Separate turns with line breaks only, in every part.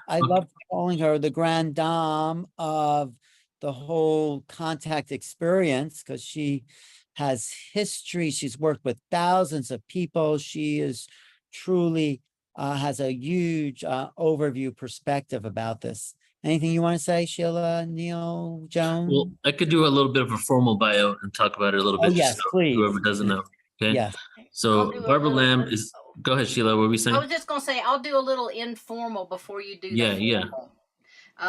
I love calling her the grand dame of the whole contact experience because she has history. She's worked with thousands of people. She is truly has a huge overview perspective about this. Anything you want to say, Sheila, Neil, Joan?
Well, I could do a little bit of a formal bio and talk about it a little bit.
Oh, yes, please.
Whoever doesn't know. Okay.
Yes.
So Barbara Lamb is, go ahead, Sheila. What were we saying?
I was just going to say, I'll do a little informal before you do the formal.
Yeah.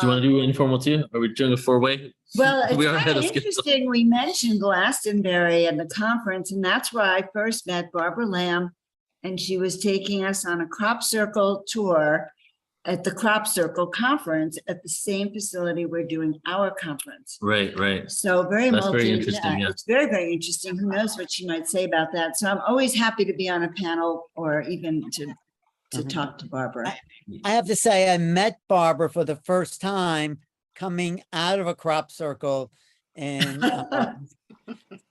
Do you want to do informal too? Are we doing a four-way?
Well, it's
We are
kind
ahead
of
of schedule.
interesting. We mentioned Glastonbury and the conference, and that's where I first met Barbara Lamb, and she was taking us on a crop circle tour at the crop circle conference at the same facility we're doing our conference.
Right.
So
That's very interesting, yeah.
It's very, very interesting. Who knows what she might say about that? So I'm always happy to be on a panel or even to talk to Barbara.
I have to say, I met Barbara for the first time coming out of a crop circle in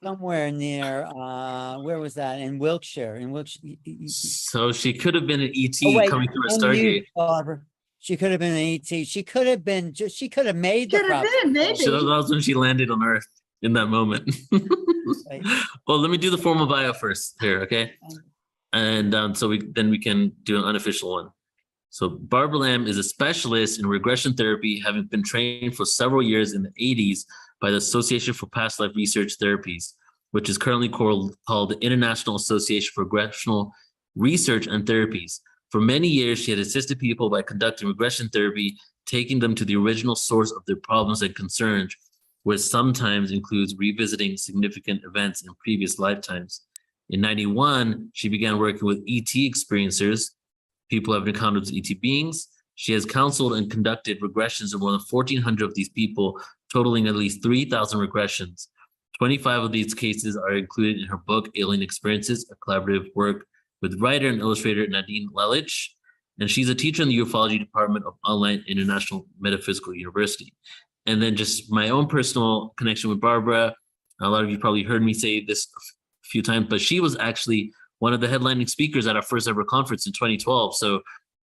somewhere near, where was that? In Wiltshire.
So she could have been an ET coming through a Stargate.
Barbara. She could have been an ET. She could have been she could have made the crop circle.
Maybe.
So that was when she landed on Earth in that moment.
Right.
Well, let me do the formal bio first here, okay? And so we can do an unofficial one. So Barbara Lamb is a specialist in regression therapy, having been trained for several years in the 80s by the Association for Past Life Research Therapies, which is currently called the International Association for Regressional Research and Therapies. For many years, she had assisted people by conducting regression therapy, taking them to the original source of their problems and concerns, which sometimes includes revisiting significant events in previous lifetimes. In 91, she began working with ET experiencers, people have encountered ET beings. She has counseled and conducted regressions of more than 1,400 of these people, totaling at least 3,000 regressions. 25 of these cases are included in her book, Alien Experiences, a collaborative work with writer and illustrator Nadine Lelich. And she's a teacher in the ufology department of Online International Metaphysical University. And then just my own personal connection with Barbara. A lot of you probably heard me say this a few times, but she was actually one of the headlining speakers at our first ever conference in 2012. So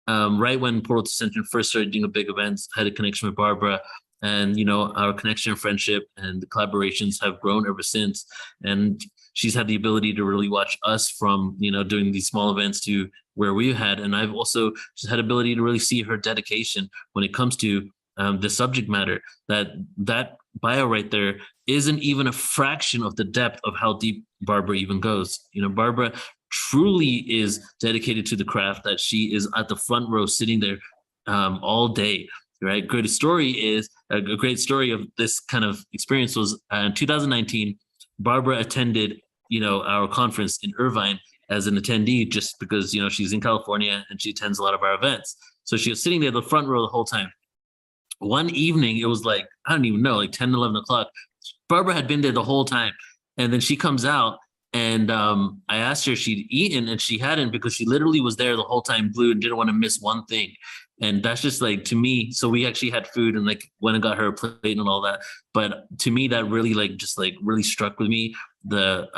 right when Portal to Ascension first started doing big events, I had a connection with Barbara, and our connection and friendship and the collaborations have grown ever since. And she's had the ability to really watch us from doing these small events to where we've had. And I've also just had ability to really see her dedication when it comes to the subject matter. That bio right there isn't even a fraction of the depth of how deep Barbara even goes. Barbara truly is dedicated to the craft, that she is at the front row sitting there all day, right? A great story of this kind of experience was in 2019, Barbara attended, our conference in Irvine as an attendee, just because, she's in California and she attends a lot of our events. So she was sitting there the front row the whole time. One evening, it was like, I don't even know, like 10, 11 o'clock. Barbara had been there the whole time. And then she comes out, and I asked her if she'd eaten, and she hadn't, because she literally was there the whole time, glued, and didn't want to miss one thing. And that's just like, to me, so we actually had food and went and got her a plate and all that. But to me, that really really struck with me, the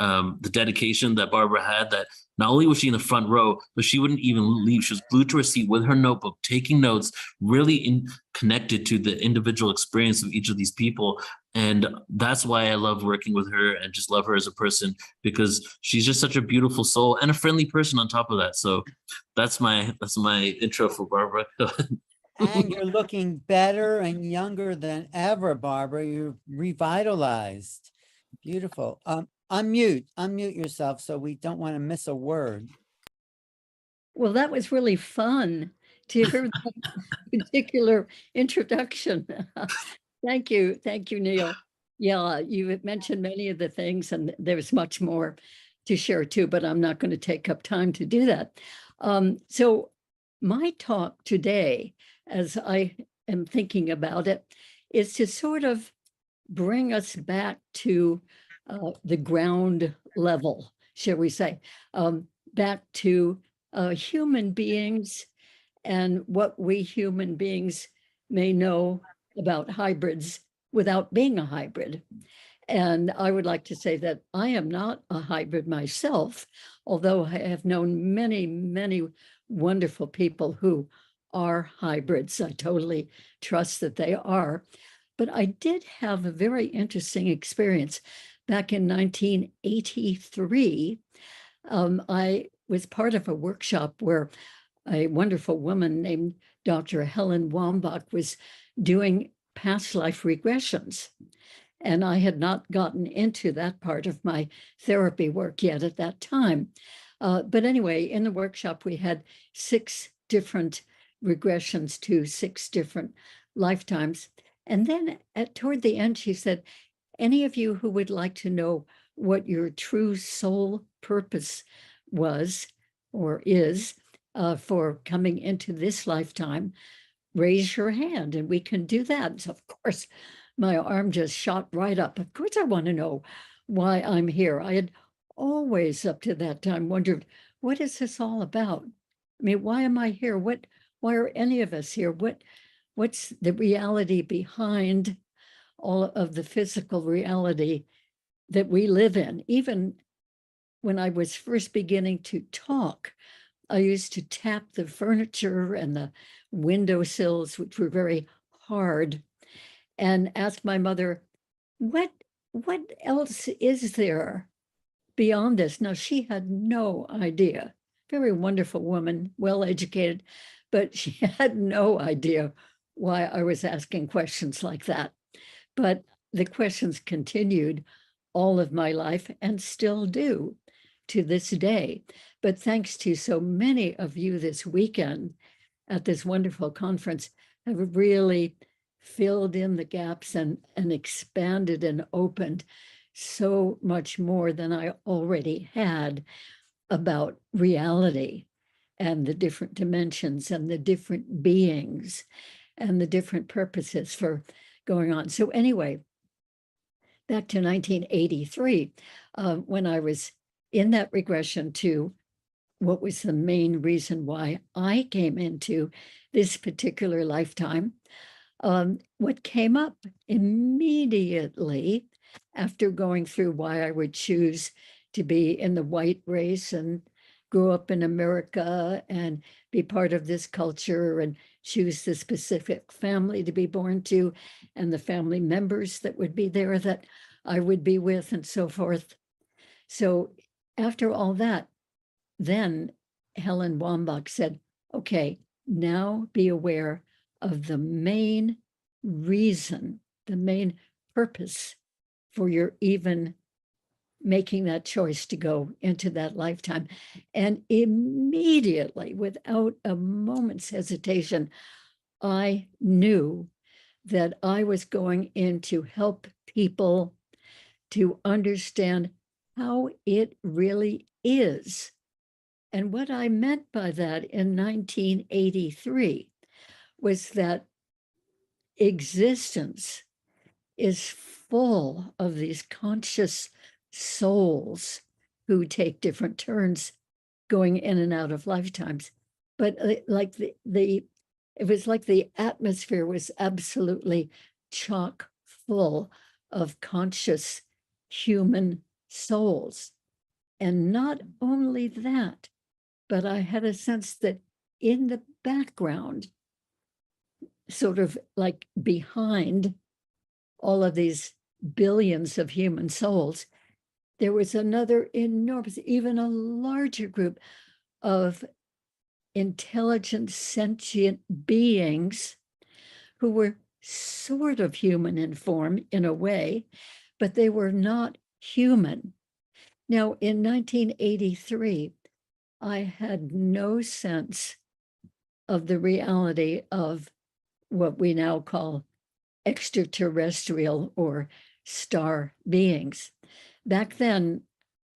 dedication that Barbara had, that not only was she in the front row, but she wouldn't even leave. She was glued to her seat with her notebook, taking notes, really connected to the individual experience of each of these people. And that's why I love working with her and just love her as a person, because she's just such a beautiful soul and a friendly person on top of that. So that's my intro for Barbara.
And you're looking better and younger than ever, Barbara. You're revitalized. Beautiful. Unmute yourself, so we don't want to miss a word.
Well, that was really fun to hear that particular introduction. Thank you, Neil. Yeah, you mentioned many of the things, and there's much more to share too, but I'm not going to take up time to do that. So my talk today, as I am thinking about it, is to sort of bring us back to the ground level, shall we say, back to human beings and what we human beings may know about hybrids without being a hybrid. And I would like to say that I am not a hybrid myself, although I have known many, many wonderful people who are hybrids. I totally trust that they are. But I did have a very interesting experience. Back in 1983, I was part of a workshop where a wonderful woman named Dr. Helen Wambach was doing past life regressions. And I had not gotten into that part of my therapy work yet at that time. But anyway, in the workshop, we had 6 different regressions to 6 different lifetimes. And then toward the end, she said, any of you who would like to know what your true soul purpose was or is for coming into this lifetime, raise your hand and we can do that. So of course, my arm just shot right up. Of course, I want to know why I'm here. I had always up to that time wondered, what is this all about? I mean, why am I here? Why are any of us here? What's the reality behind all of the physical reality that we live in? Even when I was first beginning to talk, I used to tap the furniture and the windowsills, which were very hard, and ask my mother, what else is there beyond this? Now, she had no idea. Very wonderful woman, well educated, but she had no idea why I was asking questions like that. But the questions continued all of my life and still do to this day. But thanks to so many of you this weekend at this wonderful conference have really filled in the gaps and expanded and opened so much more than I already had about reality and the different dimensions and the different beings and the different purposes for going on. So anyway, back to 1983, when I was in that regression to what was the main reason why I came into this particular lifetime, what came up immediately after going through why I would choose to be in the white race and grow up in America and be part of this culture and choose the specific family to be born to and the family members that would be there that I would be with and so forth. So after all that, then Helen Wambach said, okay, now be aware of the main reason, the main purpose for your even making that choice to go into that lifetime. And immediately, without a moment's hesitation, I knew that I was going in to help people to understand how it really is. And what I meant by that in 1983 was that existence is full of these conscious souls who take different turns going in and out of lifetimes. But like it was like the atmosphere was absolutely chock full of conscious human souls. And not only that, but I had a sense that in the background, sort of like behind all of these billions of human souls, there was another enormous, even a larger group of intelligent, sentient beings who were sort of human in form in a way, but they were not human. Now, in 1983, I had no sense of the reality of what we now call extraterrestrial or star beings. Back then,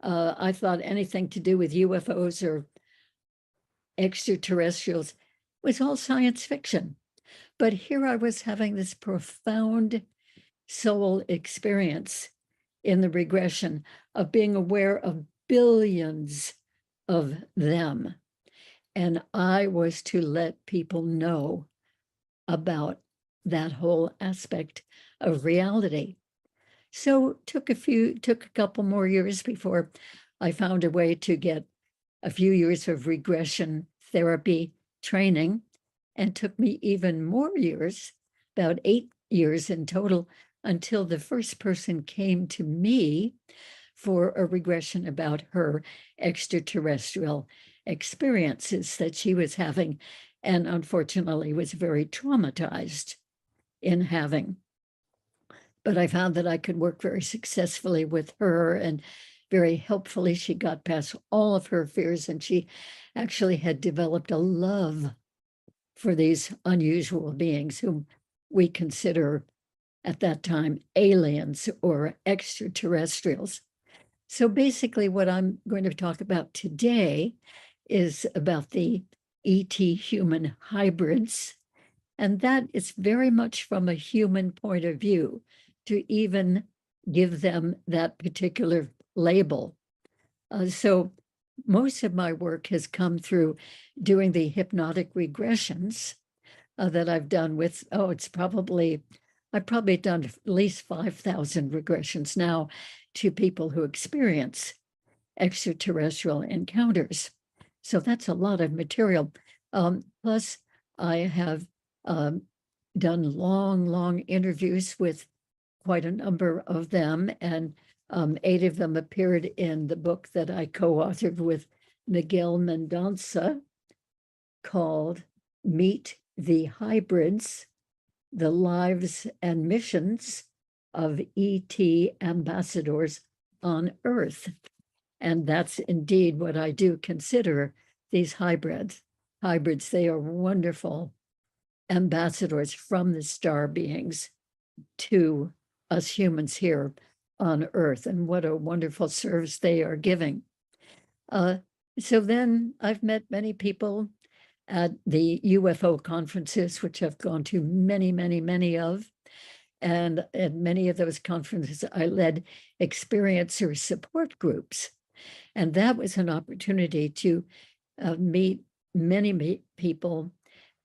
I thought anything to do with UFOs or extraterrestrials was all science fiction. But here I was having this profound soul experience in the regression of being aware of billions of them. And I was to let people know about that whole aspect of reality. So took a couple more years before I found a way to get a few years of regression therapy training and took me even more years, about 8 years in total, until the first person came to me for a regression about her extraterrestrial experiences that she was having, and unfortunately was very traumatized in having. But I found that I could work very successfully with her, and very helpfully she got past all of her fears, and she actually had developed a love for these unusual beings whom we consider at that time aliens or extraterrestrials. So basically what I'm going to talk about today is about the ET human hybrids. And that is very much from a human point of view to even give them that particular label. So most of my work has come through doing the hypnotic regressions that I've done with, I've probably done at least 5,000 regressions now to people who experience extraterrestrial encounters. So that's a lot of material. Plus, I have done long interviews with quite a number of them, and 8 of them appeared in the book that I co-authored with Miguel Mendonça called Meet the Hybrids, the Lives and Missions of ET Ambassadors on Earth. And that's indeed what I do consider these hybrids. They are wonderful ambassadors from the star beings to us humans here on Earth, and what a wonderful service they are giving. So then I've met many people at the UFO conferences, which I've gone to many of. And at many of those conferences, I led experiencer support groups. And that was an opportunity to meet many people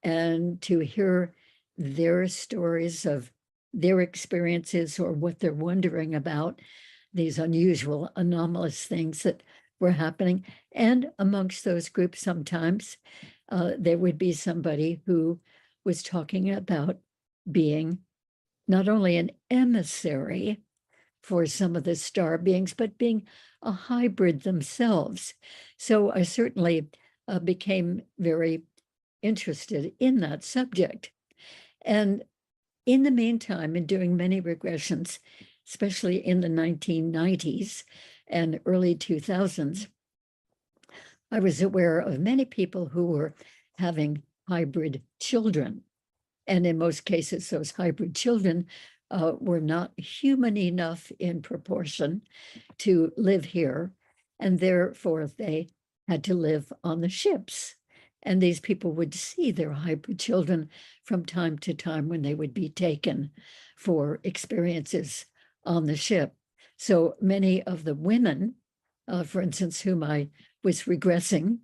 and to hear their stories of their experiences or what they're wondering about, these unusual, anomalous things that were happening. And amongst those groups, sometimes there would be somebody who was talking about being not only an emissary for some of the star beings, but being a hybrid themselves. So I certainly became very interested in that subject. And in the meantime, in doing many regressions, especially in the 1990s and early 2000s, I was aware of many people who were having hybrid children. And in most cases, those hybrid children were not human enough in proportion to live here, and therefore they had to live on the ships. And these people would see their hybrid children from time to time when they would be taken for experiences on the ship. So many of the women, for instance, whom I was regressing,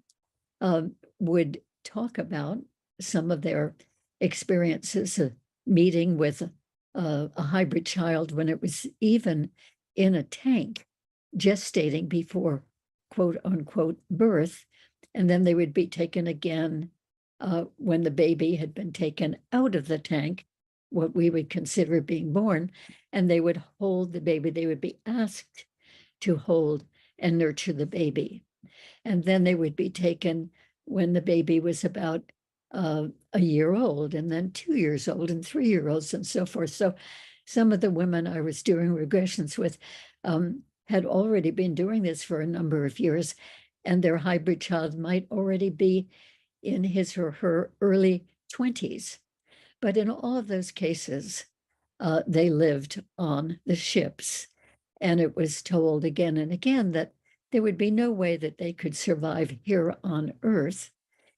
would talk about some of their experiences of meeting with a hybrid child when it was even in a tank, gestating before quote unquote birth. And then they would be taken again when the baby had been taken out of the tank, what we would consider being born, and they would hold the baby. They would be asked to hold and nurture the baby. And then they would be taken when the baby was about a year old, and then 2 years old, and 3-year-olds, and so forth. So some of the women I was doing regressions with had already been doing this for a number of years, and their hybrid child might already be in his or her early 20s. But in all of those cases, they lived on the ships. And it was told again and again that there would be no way that they could survive here on Earth,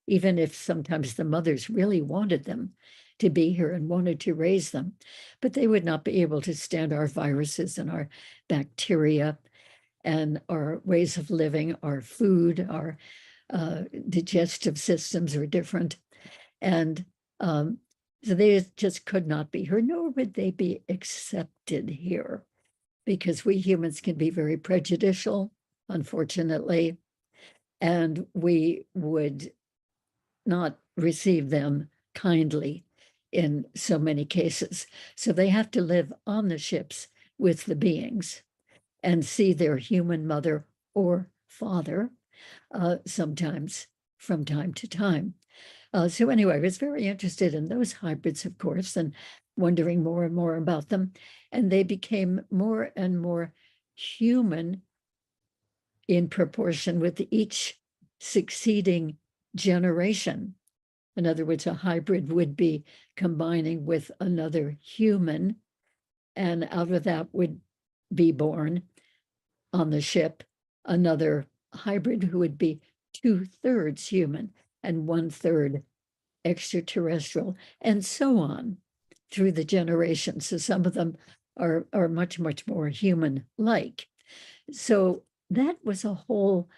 even if sometimes the mothers really wanted them to be here and wanted to raise them. But they would not be able to stand our viruses and our bacteria and our ways of living, our food, our digestive systems are different. And so they just could not be here, nor would they be accepted here, because we humans can be very prejudicial, unfortunately, and we would not receive them kindly in so many cases. So they have to live on the ships with the beings and see their human mother or father sometimes from time to time. So anyway, I was very interested in those hybrids, of course, and wondering more and more about them. And they became more and more human in proportion with each succeeding generation. In other words, a hybrid would be combining with another human, and out of that would be born on the ship another hybrid who would be 2/3 human and 1/3 extraterrestrial, and so on through the generations. So some of them are much, much more human-like. So that was a whole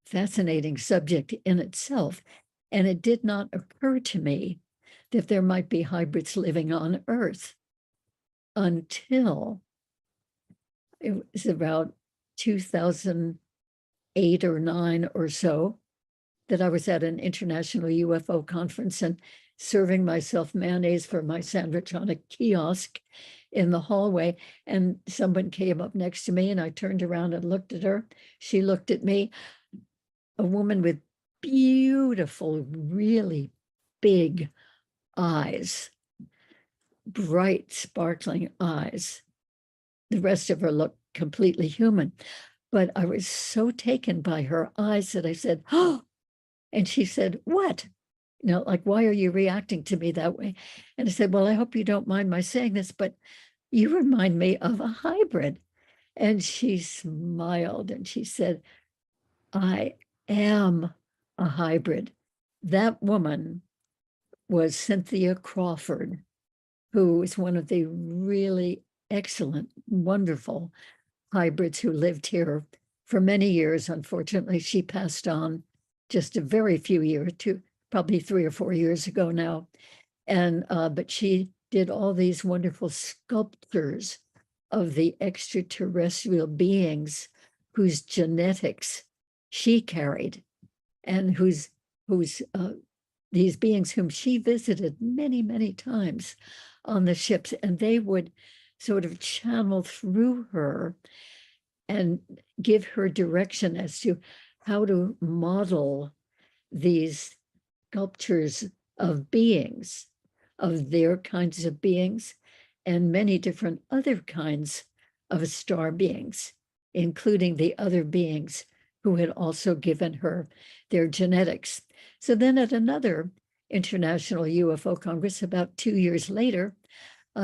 fascinating subject in itself. And it did not occur to me that there might be hybrids living on Earth until it was about 2008 or 9 or so that I was at an international UFO conference and serving myself mayonnaise for my sandwich on a kiosk in the hallway. And someone came up next to me and I turned around and looked at her. She looked at me, a woman with beautiful, really big eyes, bright, sparkling eyes. The rest of her looked completely human. But I was so taken by her eyes that I said, "Oh," and she said, "What?" You know, like, "Why are you reacting to me that way?" And I said, "Well, I hope you don't mind my saying this, but you remind me of a hybrid." And she smiled and she said, "I am a hybrid." That woman was Cynthia Crawford, who was one of the really excellent, wonderful hybrids who lived here for many years. Unfortunately, she passed on just a very few years, probably 3 or 4 years ago now. And but she did all these wonderful sculptures of the extraterrestrial beings whose genetics she carried, and whose these beings whom she visited many, many times on the ships, and they would sort of channel through her and give her direction as to how to model these sculptures of beings, of their kinds of beings, and many different other kinds of star beings, including the other beings who had also given her their genetics. So then at another International UFO Congress about 2 years later,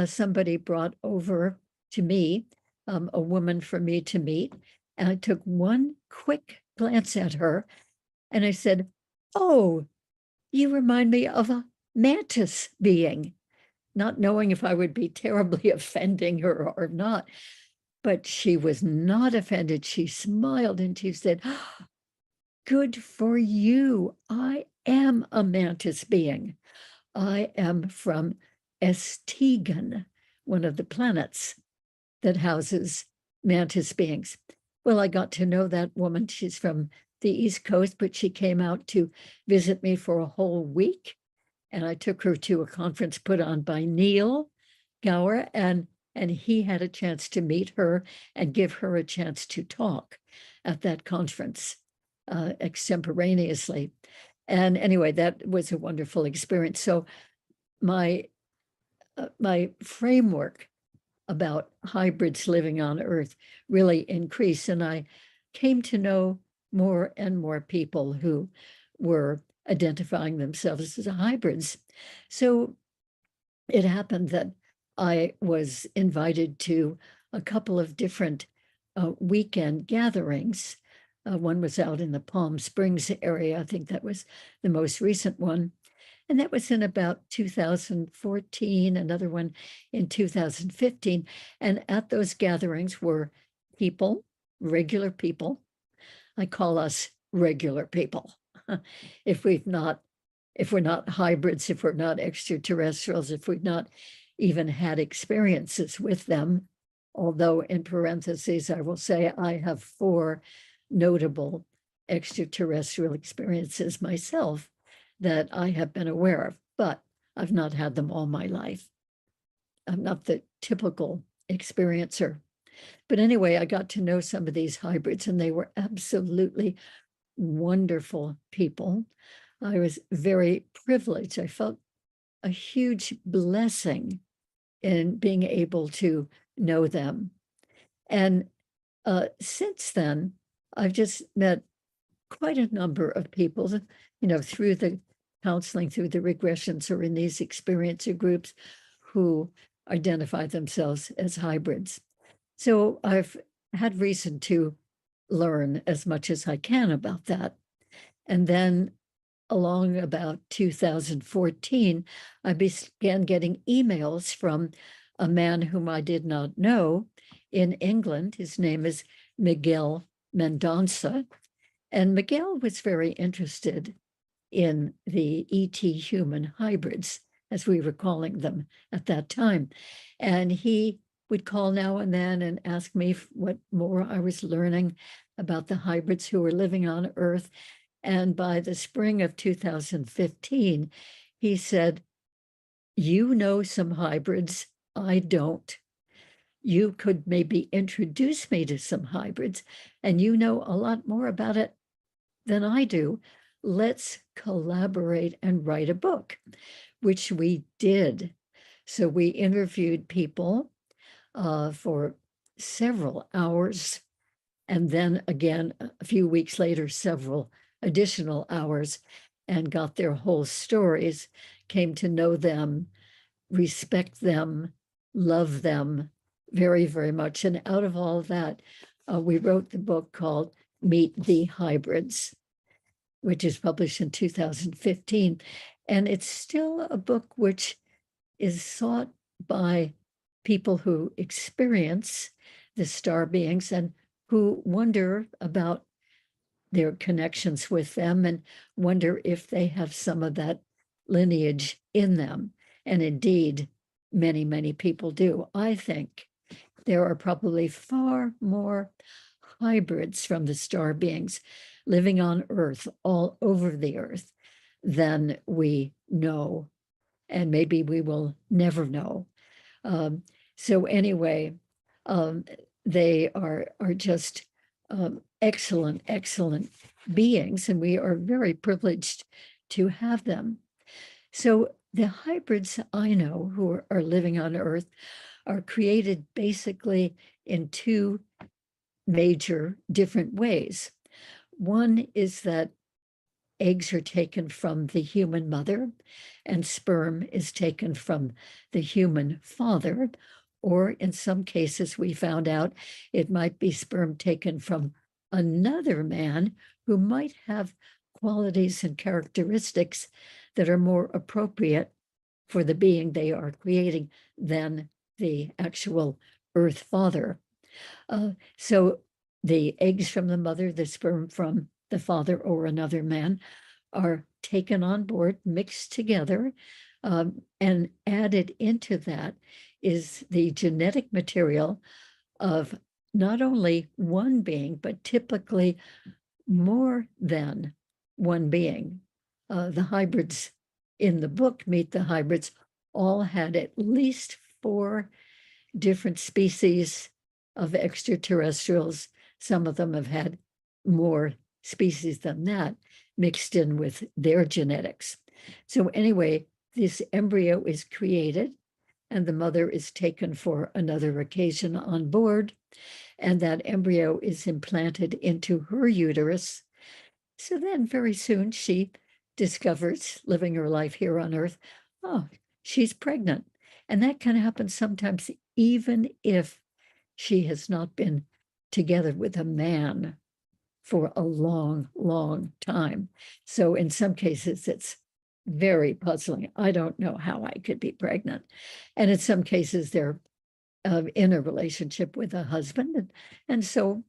somebody brought over to me a woman for me to meet. And I took one quick glance at her and I said, "Oh, you remind me of a mantis being," not knowing if I would be terribly offending her or not. But she was not offended. She smiled and she said, "Good for you. I am a mantis being. I am from Estigan, one of the planets that houses mantis beings." Well, I got to know that woman. She's from the East Coast, but she came out to visit me for a whole week. And I took her to a conference put on by Neil Gower, and he had a chance to meet her and give her a chance to talk at that conference extemporaneously. And anyway, that was a wonderful experience. So my framework about hybrids living on Earth really increased, and I came to know more and more people who were identifying themselves as hybrids. So it happened that I was invited to a couple of different weekend gatherings. One was out in the Palm Springs area. I think that was the most recent one. And that was in about 2014, another one in 2015. And at those gatherings were people, regular people. I call us regular people. If we're not hybrids, if we're not extraterrestrials, if we've not even had experiences with them. Although in parentheses, I will say I have 4 notable extraterrestrial experiences myself that I have been aware of. But I've not had them all my life. I'm not the typical experiencer. But anyway, I got to know some of these hybrids, and they were absolutely wonderful people. I was very privileged. I felt a huge blessing in being able to know them. And since then, I've just met quite a number of people, through the counseling, through the regressions, or in these experiencer groups who identify themselves as hybrids. So I've had reason to learn as much as I can about that. And then along about 2014, I began getting emails from a man whom I did not know in England. His name is Miguel Mendonça. And Miguel was very interested in the ET human hybrids, as we were calling them at that time. And he would call now and then and ask me what more I was learning about the hybrids who were living on Earth. And by the spring of 2015, he said, "You know some hybrids, I don't. You could maybe introduce me to some hybrids, and you know a lot more about it than I do. Let's collaborate and write a book," which we did. So we interviewed people for several hours, and then again, a few weeks later, several additional hours, and got their whole stories, came to know them, respect them, love them very, very much. And out of all of that, we wrote the book called Meet the Hybrids, which is published in 2015. And it's still a book which is sought by people who experience the star beings and who wonder about their connections with them and wonder if they have some of that lineage in them. And indeed, many, many people do. I think there are probably far more hybrids from the star beings living on Earth, all over the Earth, than we know. And maybe we will never know. So anyway, they are just excellent, excellent beings, and we are very privileged to have them. So the hybrids I know who are living on Earth are created basically in two major different ways. One is that eggs are taken from the human mother and sperm is taken from the human father, or in some cases we found out it might be sperm taken from another man who might have qualities and characteristics that are more appropriate for the being they are creating than the actual Earth father. So the eggs from the mother, the sperm from the father or another man, are taken on board, mixed together, and added into that is the genetic material of not only one being, but typically more than one being. The hybrids in the book, Meet the Hybrids, all had at least 4 different species of extraterrestrials. Some of them have had more species than that mixed in with their genetics. So anyway, this embryo is created and the mother is taken for another occasion on board, and that embryo is implanted into her uterus. So then very soon she discovers, living her life here on Earth, oh, she's pregnant. And that can happen sometimes even if she has not been together with a man for a long, long time. So in some cases, it's very puzzling. I don't know how I could be pregnant. And in some cases, they're in a relationship with a husband. And so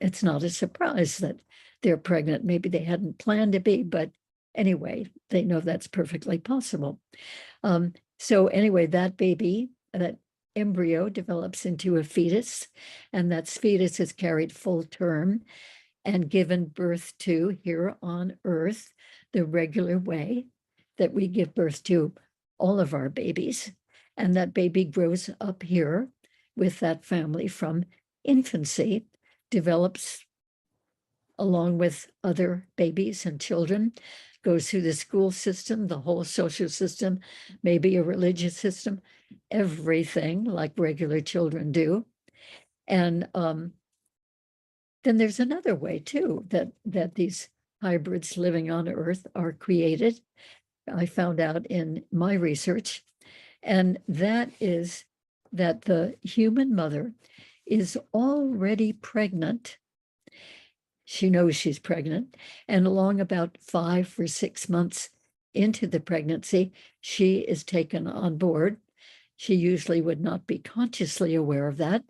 it's not a surprise that they're pregnant. Maybe they hadn't planned to be, but anyway, they know that's perfectly possible. So anyway, that baby, that embryo develops into a fetus, and that fetus is carried full term and given birth to here on Earth the regular way that we give birth to all of our babies. And that baby grows up here with that family from infancy, develops along with other babies and children, goes through the school system, the whole social system, maybe a religious system, everything like regular children do. And then there's another way too, that these hybrids living on Earth are created. I found out in my research, and that is that the human mother is already pregnant. She knows she's pregnant, and along about 5 or 6 months into the pregnancy, she is taken on board. She usually would not be consciously aware of that,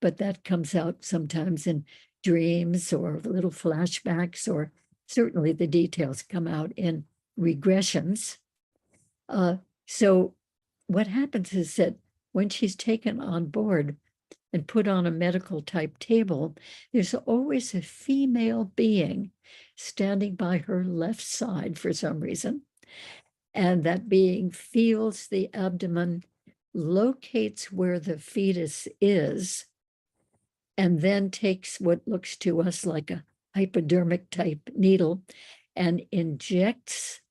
but that comes out sometimes in dreams or little flashbacks, or certainly the details come out in regressions. So what happens is that when she's taken on board and put on a medical type table, there's always a female being standing by her left side for some reason. And that being feels the abdomen, locates where the fetus is, and then takes what looks to us like a hypodermic type needle and injects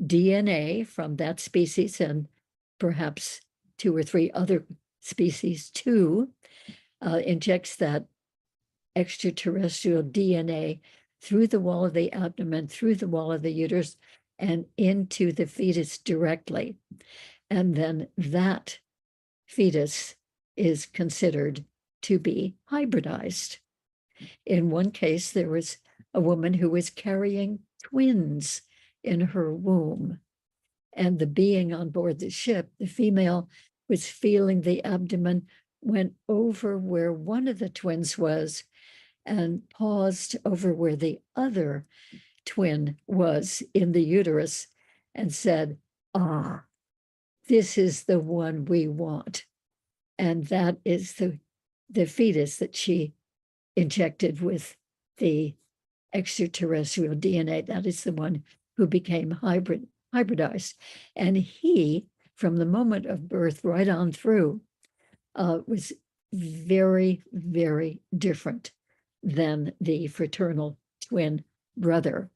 DNA from that species and perhaps 2 or 3 other species too, injects that extraterrestrial DNA through the wall of the abdomen, through the wall of the uterus, and into the fetus directly. And then that fetus is considered to be hybridized. In one case, there was a woman who was carrying twins in her womb. And the being on board the ship, the female, was feeling the abdomen, went over where one of the twins was, and paused over where the other twin was in the uterus, and said, "Ah, this is the one we want." And that is the fetus that she injected with the extraterrestrial DNA. That is the one who became hybridized. And he, from the moment of birth right on through, was very, very different than the fraternal twin brother.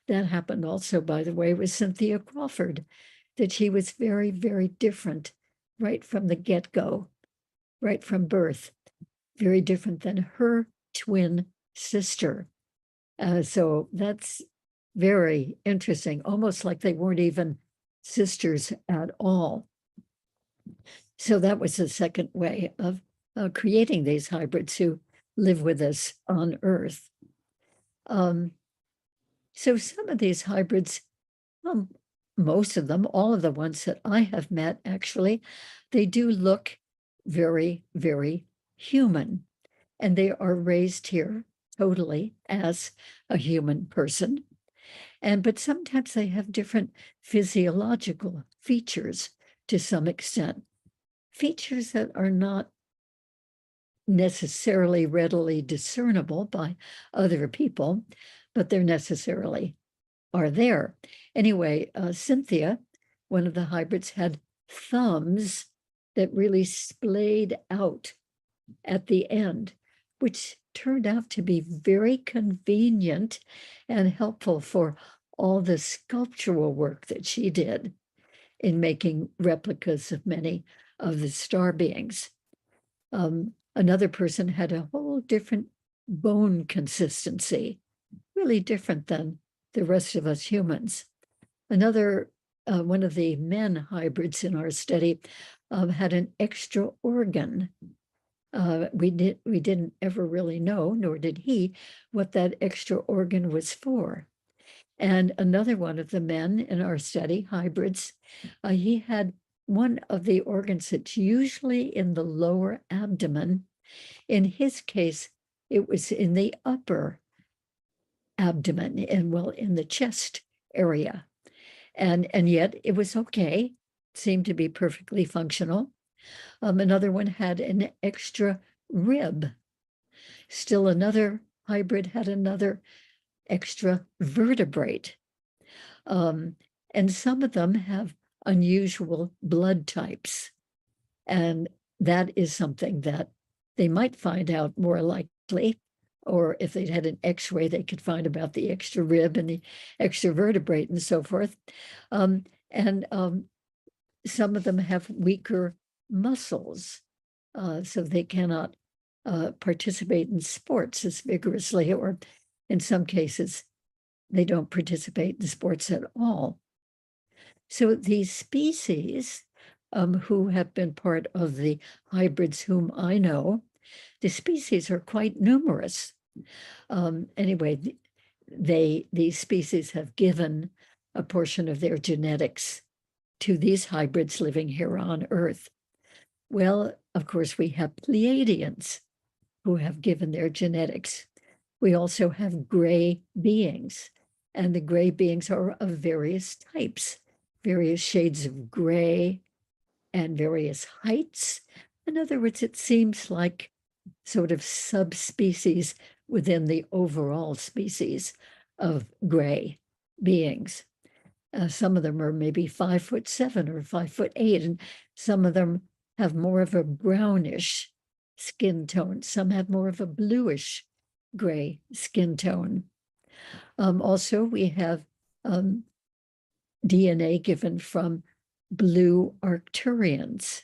That happened also, by the way, with Cynthia Crawford, that she was very, very different right from the get-go, right from birth, very different than her twin sister. So that's very interesting, almost like they weren't even sisters at all. So that was the second way of creating these hybrids who live with us on Earth. So some of these hybrids, most of them, all of the ones that I have met, actually, they do look very, very human. And they are raised here totally as a human person. But sometimes they have different physiological features to some extent, features that are not necessarily readily discernible by other people, but they're necessarily are there. Anyway, Cynthia, one of the hybrids, had thumbs that really splayed out at the end, which turned out to be very convenient and helpful for all the sculptural work that she did in making replicas of many of the star beings. Another person had a whole different bone consistency, really different than the rest of us humans. Another, one of the men hybrids in our study had an extra organ. We didn't ever really know, nor did he, what that extra organ was for. And another one of the men in our study, hybrids, he had one of the organs that's usually in the lower abdomen. In his case, it was in the upper abdomen, and well, in the chest area. And yet it was okay, seemed to be perfectly functional. Another one had an extra rib. Still another hybrid had another extra vertebrate. And some of them have unusual blood types. And that is something that they might find out more likely, or if they'd had an X-ray, they could find about the extra rib and the extra vertebrate and so forth. And some of them have weaker muscles, so they cannot participate in sports as vigorously, or in some cases, they don't participate in sports at all. So these species who have been part of the hybrids whom I know, the species are quite numerous. Anyway, these species have given a portion of their genetics to these hybrids living here on Earth. Well, of course, we have Pleiadians who have given their genetics. We also have gray beings, and the gray beings are of various types, various shades of gray and various heights. In other words, it seems like sort of subspecies within the overall species of gray beings. Some of them are maybe 5'7" or 5'8", and some of them have more of a brownish skin tone. Some have more of a bluish gray skin tone. Also, we have DNA given from blue Arcturians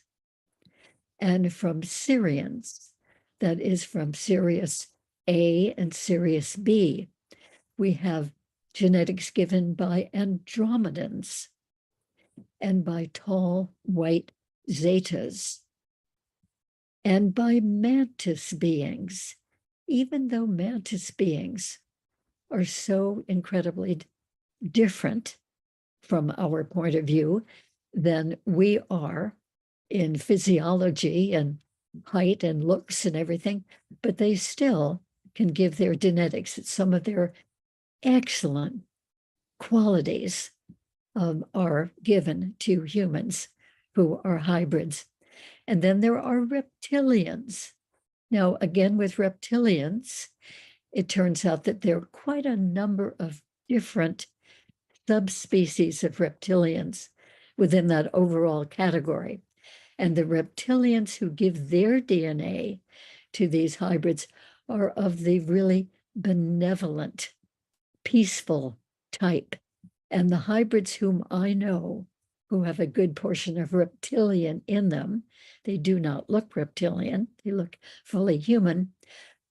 and from Sirians, that is from Sirius A and Sirius B. We have genetics given by Andromedans and by tall white Zetas and by mantis beings, even though mantis beings are so incredibly different from our point of view than we are in physiology and height and looks and everything, but they still can give their genetics. Some of their excellent qualities are given to humans who are hybrids. And then there are reptilians. Now, again, with reptilians, it turns out that there are quite a number of different subspecies of reptilians within that overall category. And the reptilians who give their DNA to these hybrids are of the really benevolent, peaceful type. And the hybrids whom I know, who have a good portion of reptilian in them, they do not look reptilian, they look fully human,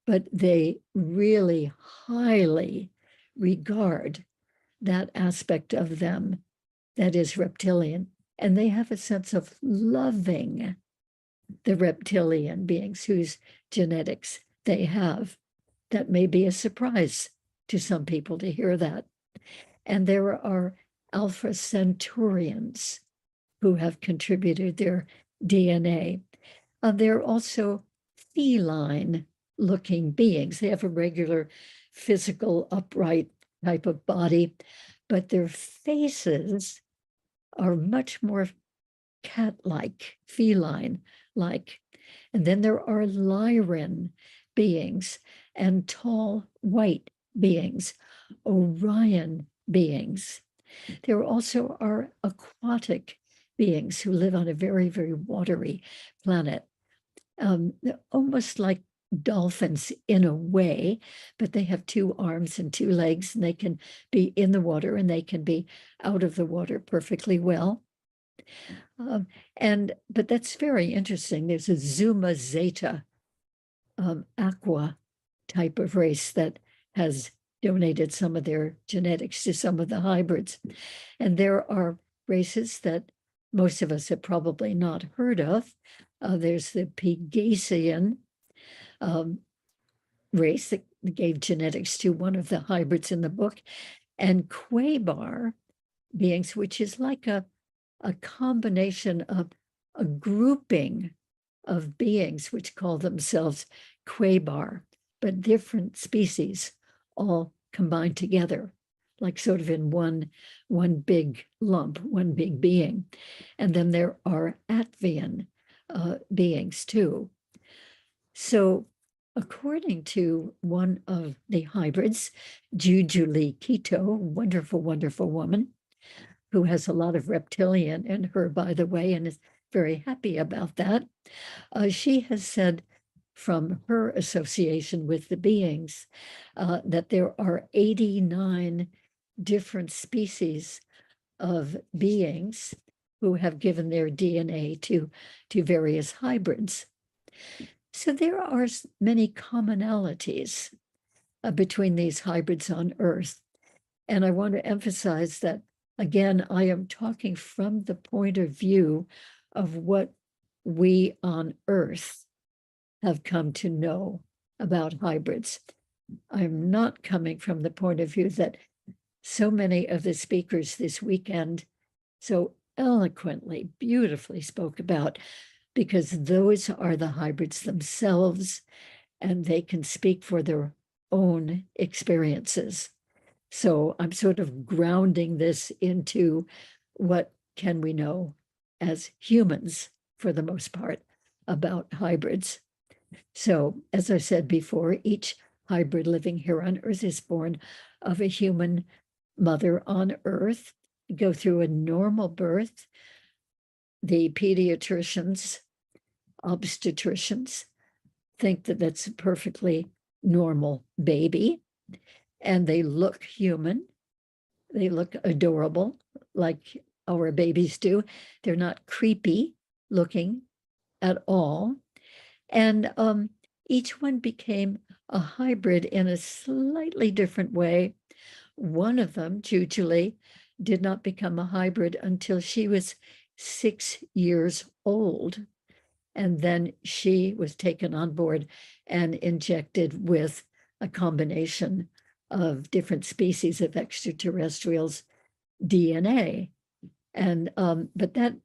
but they really highly regard that aspect of them that is reptilian. And they have a sense of loving the reptilian beings whose genetics they have. That may be a surprise to some people to hear that. And there are Alpha Centaurians who have contributed their DNA. They're also feline-looking beings. They have a regular physical, upright type of body, but their faces are much more cat-like, feline-like. And then there are Lyran beings and tall white beings, Orion beings. There also are aquatic beings who live on a very, very watery planet, almost like dolphins in a way, but they have 2 arms and 2 legs, and they can be in the water and they can be out of the water perfectly well. But that's very interesting. There's a Zuma Zeta aqua type of race that has donated some of their genetics to some of the hybrids. And there are races that most of us have probably not heard of. There's the Pegasian race that gave genetics to one of the hybrids in the book, and Quabar beings, which is like a combination of a grouping of beings which call themselves Quabar, but different species all combined together, like sort of in one big lump, one big being. And then there are Atvian beings too. So according to one of the hybrids, Jujuli Quito, wonderful, wonderful woman, who has a lot of reptilian in her, by the way, and is very happy about that. She has said from her association with the beings that there are 89 different species of beings who have given their DNA to various hybrids. So there are many commonalities between these hybrids on Earth. And I want to emphasize that, again, I am talking from the point of view of what we on Earth have come to know about hybrids. I'm not coming from the point of view that so many of the speakers this weekend so eloquently, beautifully spoke about, because those are the hybrids themselves, and they can speak for their own experiences. So I'm sort of grounding this into what can we know as humans, for the most part, about hybrids. So, as I said before, each hybrid living here on Earth is born of a human mother on Earth, go through a normal birth. The pediatricians, obstetricians think that that's a perfectly normal baby, and they look human. They look adorable, like our babies do. They're not creepy looking at all. And each one became a hybrid in a slightly different way. One of them, Jujuli, did not become a hybrid until she was 6 years old. And then she was taken on board and injected with a combination of different species of extraterrestrials' DNA. And but that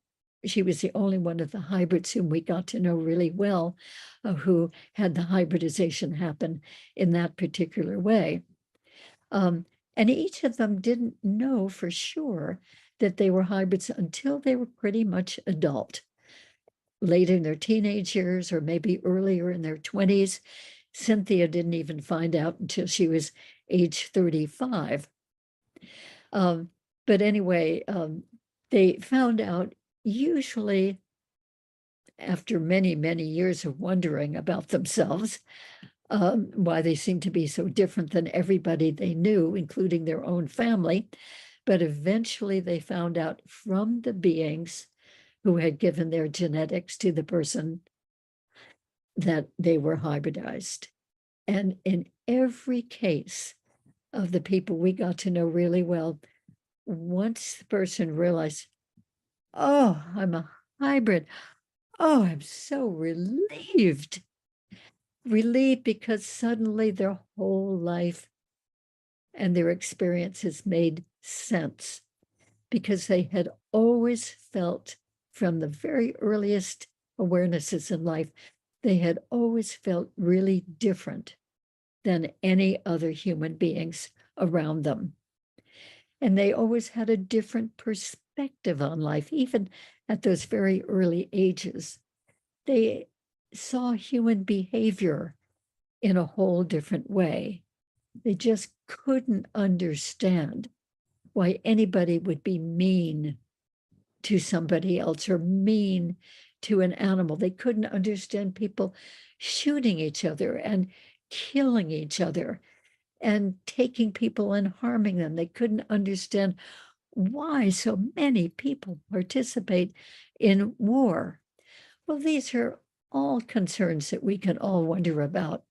she was the only one of the hybrids whom we got to know really well, who had the hybridization happen in that particular way. And each of them didn't know for sure that they were hybrids until they were pretty much adult, late in their teenage years or maybe earlier in their 20s. Cynthia didn't even find out until she was age 35. But anyway, they found out usually after many, many years of wondering about themselves, why they seemed to be so different than everybody they knew, including their own family. But eventually they found out from the beings who had given their genetics to the person that they were hybridized. And in every case of the people we got to know really well, once the person realized, oh, I'm a hybrid, oh, I'm so relieved. Relieved because suddenly their whole life and their experiences made sense, because they had always felt from the very earliest awarenesses in life, they had always felt really different than any other human beings around them. And they always had a different perspective on life, even at those very early ages. They saw human behavior in a whole different way. They just couldn't understand why anybody would be mean to somebody else or mean to an animal. They couldn't understand people shooting each other and killing each other and taking people and harming them. They couldn't understand why so many people participate in war. Well, these are all concerns that we can all wonder about.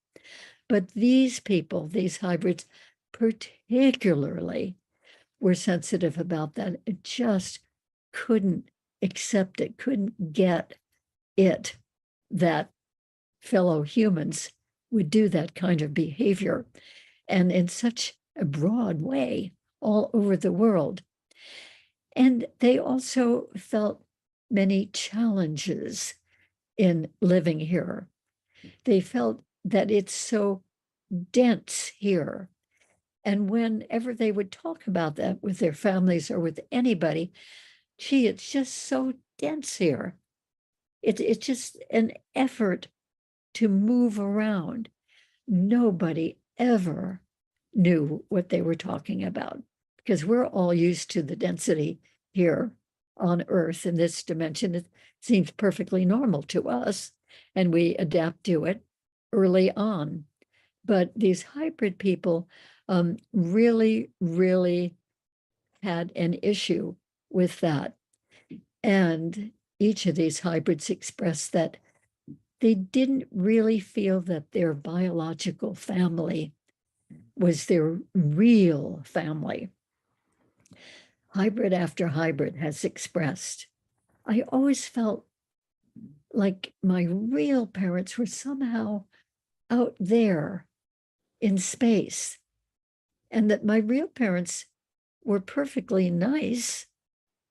But these people, these hybrids, particularly were sensitive about that. It just couldn't accept it, couldn't get it, that fellow humans would do that kind of behavior, and in such a broad way all over the world. And they also felt many challenges in living here. They felt that it's so dense here. And whenever they would talk about that with their families or with anybody, gee, it's just so dense here. It's just an effort to move around. Nobody ever knew what they were talking about, because we're all used to the density here on Earth in this dimension. It seems perfectly normal to us, and we adapt to it early on. But these hybrid people really, really had an issue with that. And each of these hybrids expressed that they didn't really feel that their biological family was their real family. Hybrid after hybrid has expressed, I always felt like my real parents were somehow out there in space, and that my real parents were perfectly nice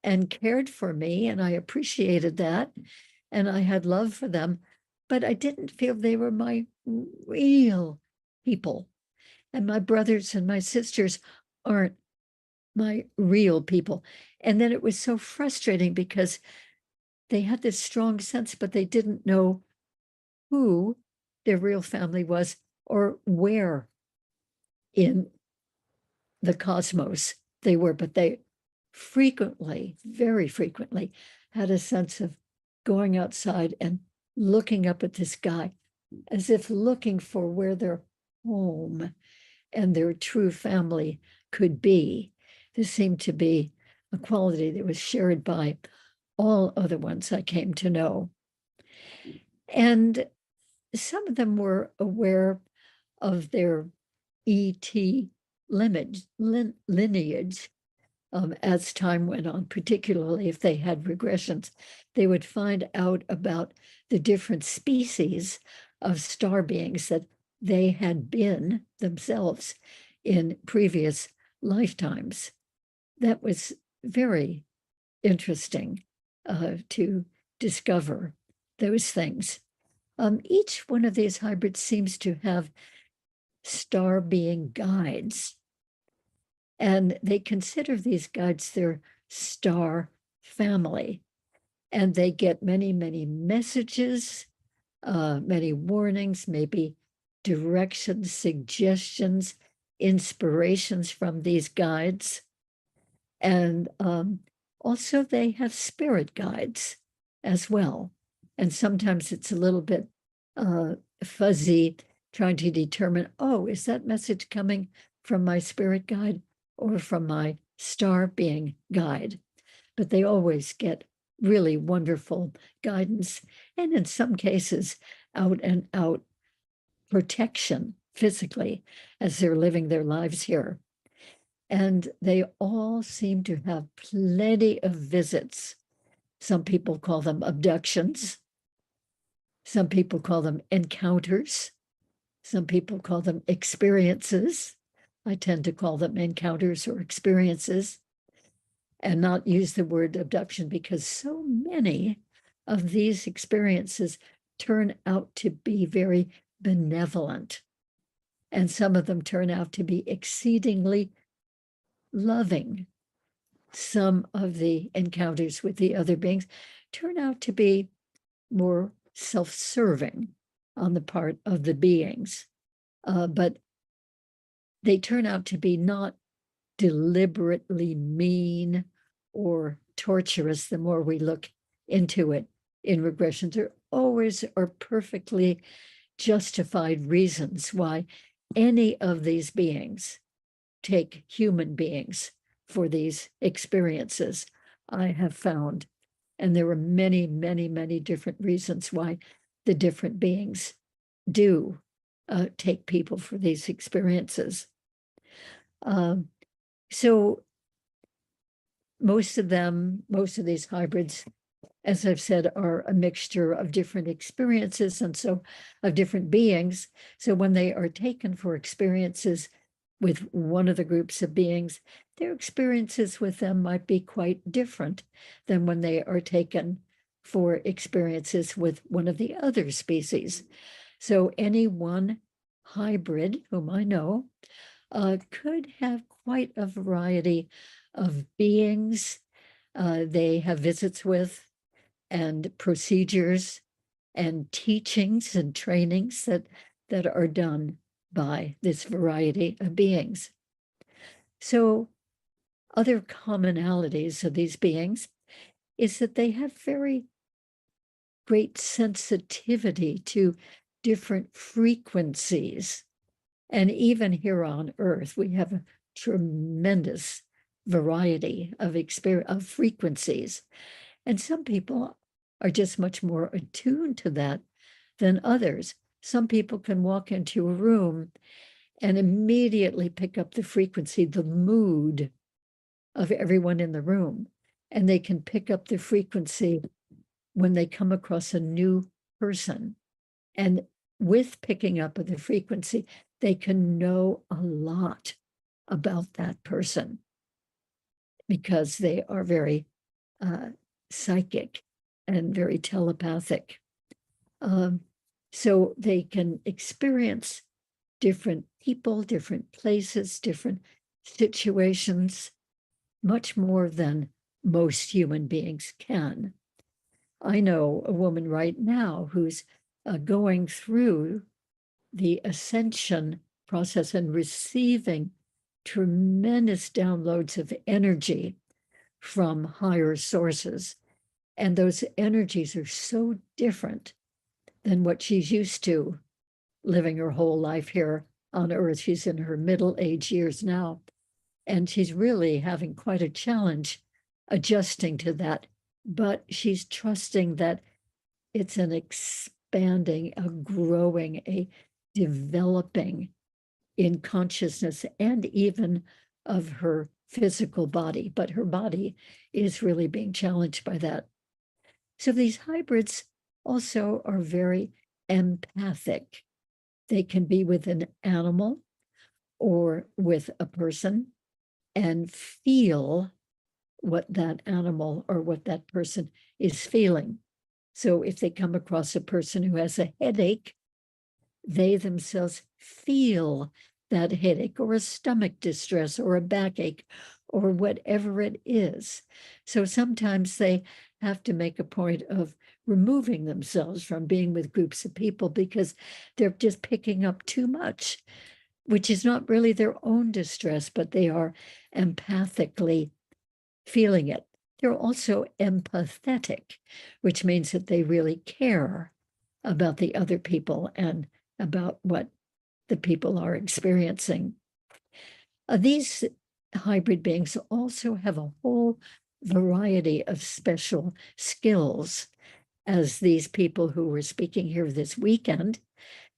and cared for me, and I appreciated that, and I had love for them, but I didn't feel they were my real people. And my brothers and my sisters aren't my real people. And then it was so frustrating because they had this strong sense, but they didn't know who their real family was or where in the cosmos they were. But they frequently, very frequently, had a sense of going outside and looking up at the sky as if looking for where their home and their true family could be. This seemed to be a quality that was shared by all other ones I came to know. And some of them were aware of their ET lineage as time went on, particularly if they had regressions. They would find out about the different species of star beings that they had been themselves in previous lifetimes. That was very interesting to discover those things. Each one of these hybrids seems to have star being guides, and they consider these guides their star family, and they get many, many messages, many warnings, maybe directions, suggestions, inspirations from these guides. And also they have spirit guides as well. And sometimes it's a little bit fuzzy trying to determine, oh, is that message coming from my spirit guide or from my star being guide? But they always get really wonderful guidance, and in some cases, out and out protection physically as they're living their lives here. And they all seem to have plenty of visits. Some people call them abductions. Some people call them encounters. Some people call them experiences. I tend to call them encounters or experiences and not use the word abduction because so many of these experiences turn out to be very benevolent. And some of them turn out to be exceedingly loving. Some of the encounters with the other beings turn out to be more self-serving on the part of the beings, but they turn out to be not deliberately mean or torturous the more we look into it in regressions. There always are perfectly justified reasons why any of these beings take human beings for these experiences, I have found. And there are many, many, many different reasons why the different beings do take people for these experiences. So most of these hybrids, as I've said, are a mixture of different experiences and so of different beings. So when they are taken for experiences with one of the groups of beings, their experiences with them might be quite different than when they are taken for experiences with one of the other species. So any one hybrid, whom I know, could have quite a variety of beings they have visits with, and procedures and teachings and trainings that are done by this variety of beings. So Other commonalities of these beings is that they have very great sensitivity to different frequencies. And even here on Earth, we have a tremendous variety of frequencies. And some people are just much more attuned to that than others. Some people can walk into a room and immediately pick up the frequency, the mood of everyone in the room. And they can pick up the frequency when they come across a new person. And with picking up of the frequency, they can know a lot about that person because they are very psychic and very telepathic. So they can experience different people, different places, different situations, much more than most human beings can. I know a woman right now who's going through the Ascension process and receiving tremendous downloads of energy from higher sources. And those energies are so different than what she's used to living her whole life here on Earth. She's in her middle age years now, and she's really having quite a challenge adjusting to that. But she's trusting that it's an expanding, a growing, a developing in consciousness and even of her physical body. But her body is really being challenged by that. So these hybrids also are very empathic. They can be with an animal or with a person and feel what that animal or what that person is feeling. So if they come across a person who has a headache, they themselves feel that headache or a stomach distress or a backache or whatever it is. So sometimes they have to make a point of removing themselves from being with groups of people because they're just picking up too much, which is not really their own distress, but they are empathically feeling it. They're also empathetic, which means that they really care about the other people and about what the people are experiencing. These hybrid beings also have a whole variety of special skills, as these people who were speaking here this weekend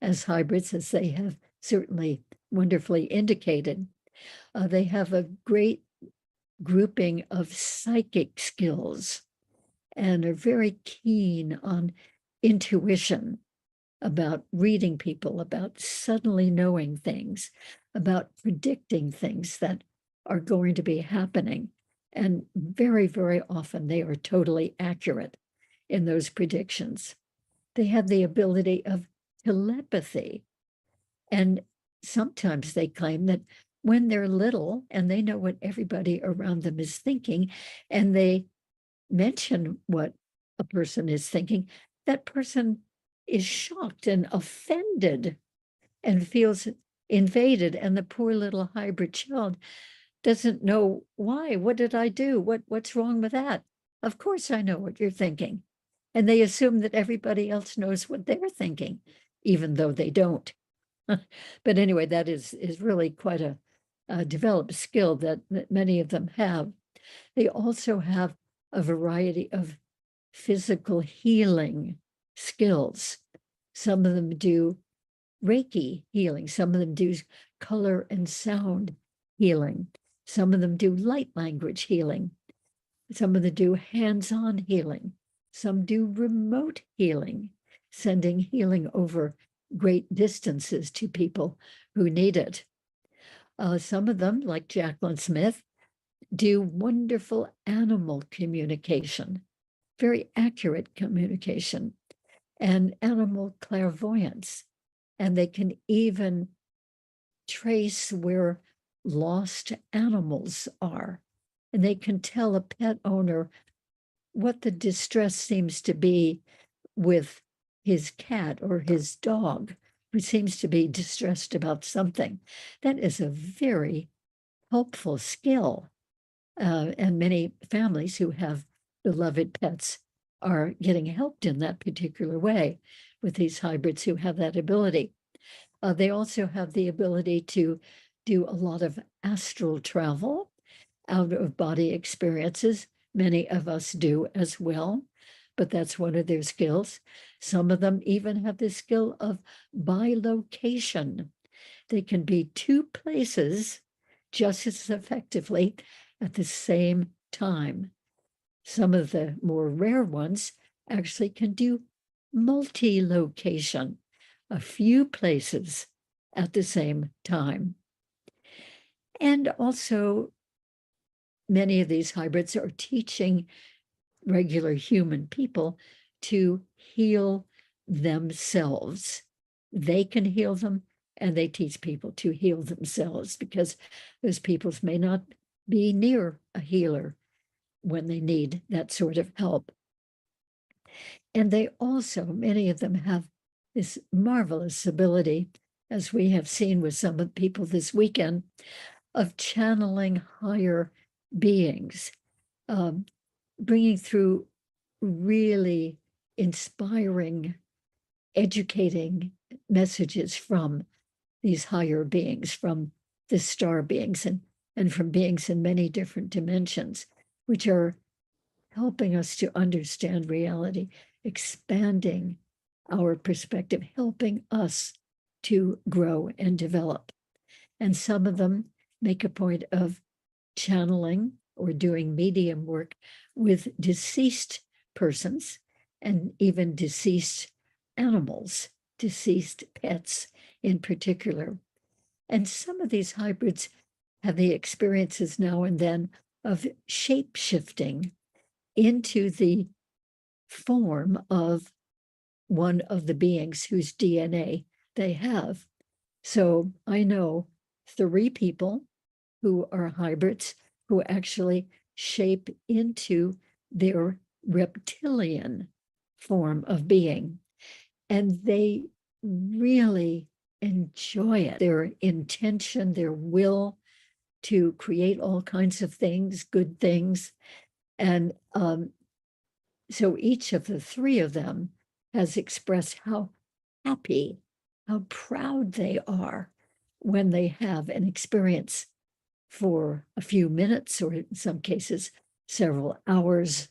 as hybrids, as they have certainly wonderfully indicated. They have a great grouping of psychic skills and are very keen on intuition, about reading people, about suddenly knowing things, about predicting things that are going to be happening. And very, very often they are totally accurate in those predictions. They have the ability of telepathy. And sometimes they claim that when they're little and they know what everybody around them is thinking, and they mention what a person is thinking, that person is shocked and offended and feels invaded. And the poor little hybrid child doesn't know why. What did I do? What's wrong with that? Of course I know what you're thinking. And they assume that everybody else knows what they're thinking, even though they don't. But anyway, that is really quite a developed skill that many of them have. They also have a variety of physical healing skills. Some of them do Reiki healing. Some of them do color and sound healing. Some of them do light language healing. Some of them do hands-on healing. Some do remote healing, sending healing over great distances to people who need it. Some of them, like Jacqueline Smith, do wonderful animal communication, very accurate communication, and animal clairvoyance. And they can even trace where lost animals are. And they can tell a pet owner what the distress seems to be with his cat or his dog, who seems to be distressed about something. That is a very helpful skill And many families who have beloved pets are getting helped in that particular way with these hybrids who have that ability. They also have the ability to do a lot of astral travel, out of body experiences. Many of us do as well, but that's one of their skills. Some of them even have the skill of bilocation. They can be two places just as effectively at the same time. Some of the more rare ones actually can do multi-location, a few places at the same time. And also, many of these hybrids are teaching regular human people to heal themselves. They can heal them, and they teach people to heal themselves, because those peoples may not be near a healer when they need that sort of help. And they also, many of them have this marvelous ability, as we have seen with some of the people this weekend, of channeling higher beings, bringing through really inspiring, educating messages from these higher beings, from the star beings, and from beings in many different dimensions, which are helping us to understand reality, expanding our perspective, helping us to grow and develop. And some of them make a point of channeling or doing medium work with deceased persons and even deceased animals, deceased pets in particular. And some of these hybrids have the experiences now and then of shape shifting into the form of one of the beings whose DNA they have. So I know 3 people who are hybrids who actually shape into their reptilian form of being. And they really enjoy it. Their intention, their will to create all kinds of things, good things. And so each of the 3 of them has expressed how happy, how proud they are when they have an experience for a few minutes, or in some cases, several hours,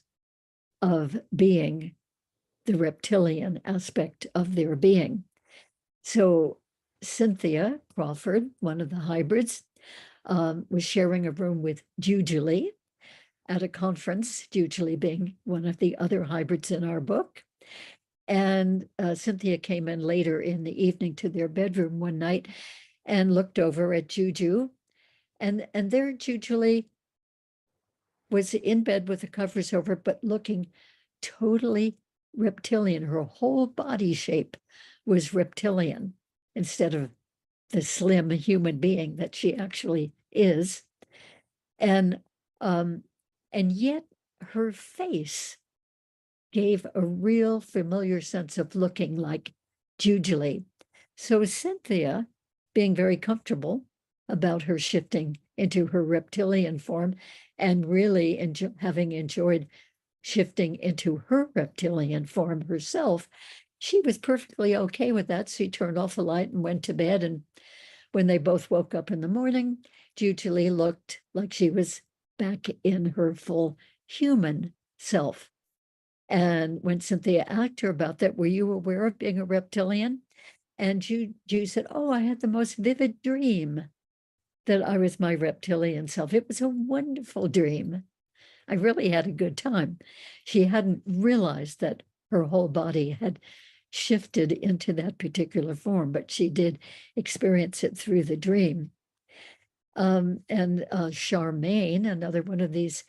of being the reptilian aspect of their being. So Cynthia Crawford, one of the hybrids, was sharing a room with Jujuli at a conference, Jujuli being one of the other hybrids in our book. And Cynthia came in later in the evening to their bedroom one night and looked over at Juju. And there Jujuli was in bed with the covers over, but looking totally reptilian. Her whole body shape was reptilian instead of the slim human being that she actually is. And yet her face gave a real familiar sense of looking like Jujuli. So Cynthia, being very comfortable about her shifting into her reptilian form and really having enjoyed shifting into her reptilian form herself, she was perfectly okay with that. So she turned off the light and went to bed. And when they both woke up in the morning, Jujuli looked like she was back in her full human self. And when Cynthia asked her about that, were you aware of being a reptilian? And Ju said, oh, I had the most vivid dream that I was my reptilian self. It was a wonderful dream. I really had a good time. She hadn't realized that her whole body had shifted into that particular form, but she did experience it through the dream. And Charmaine, another one of these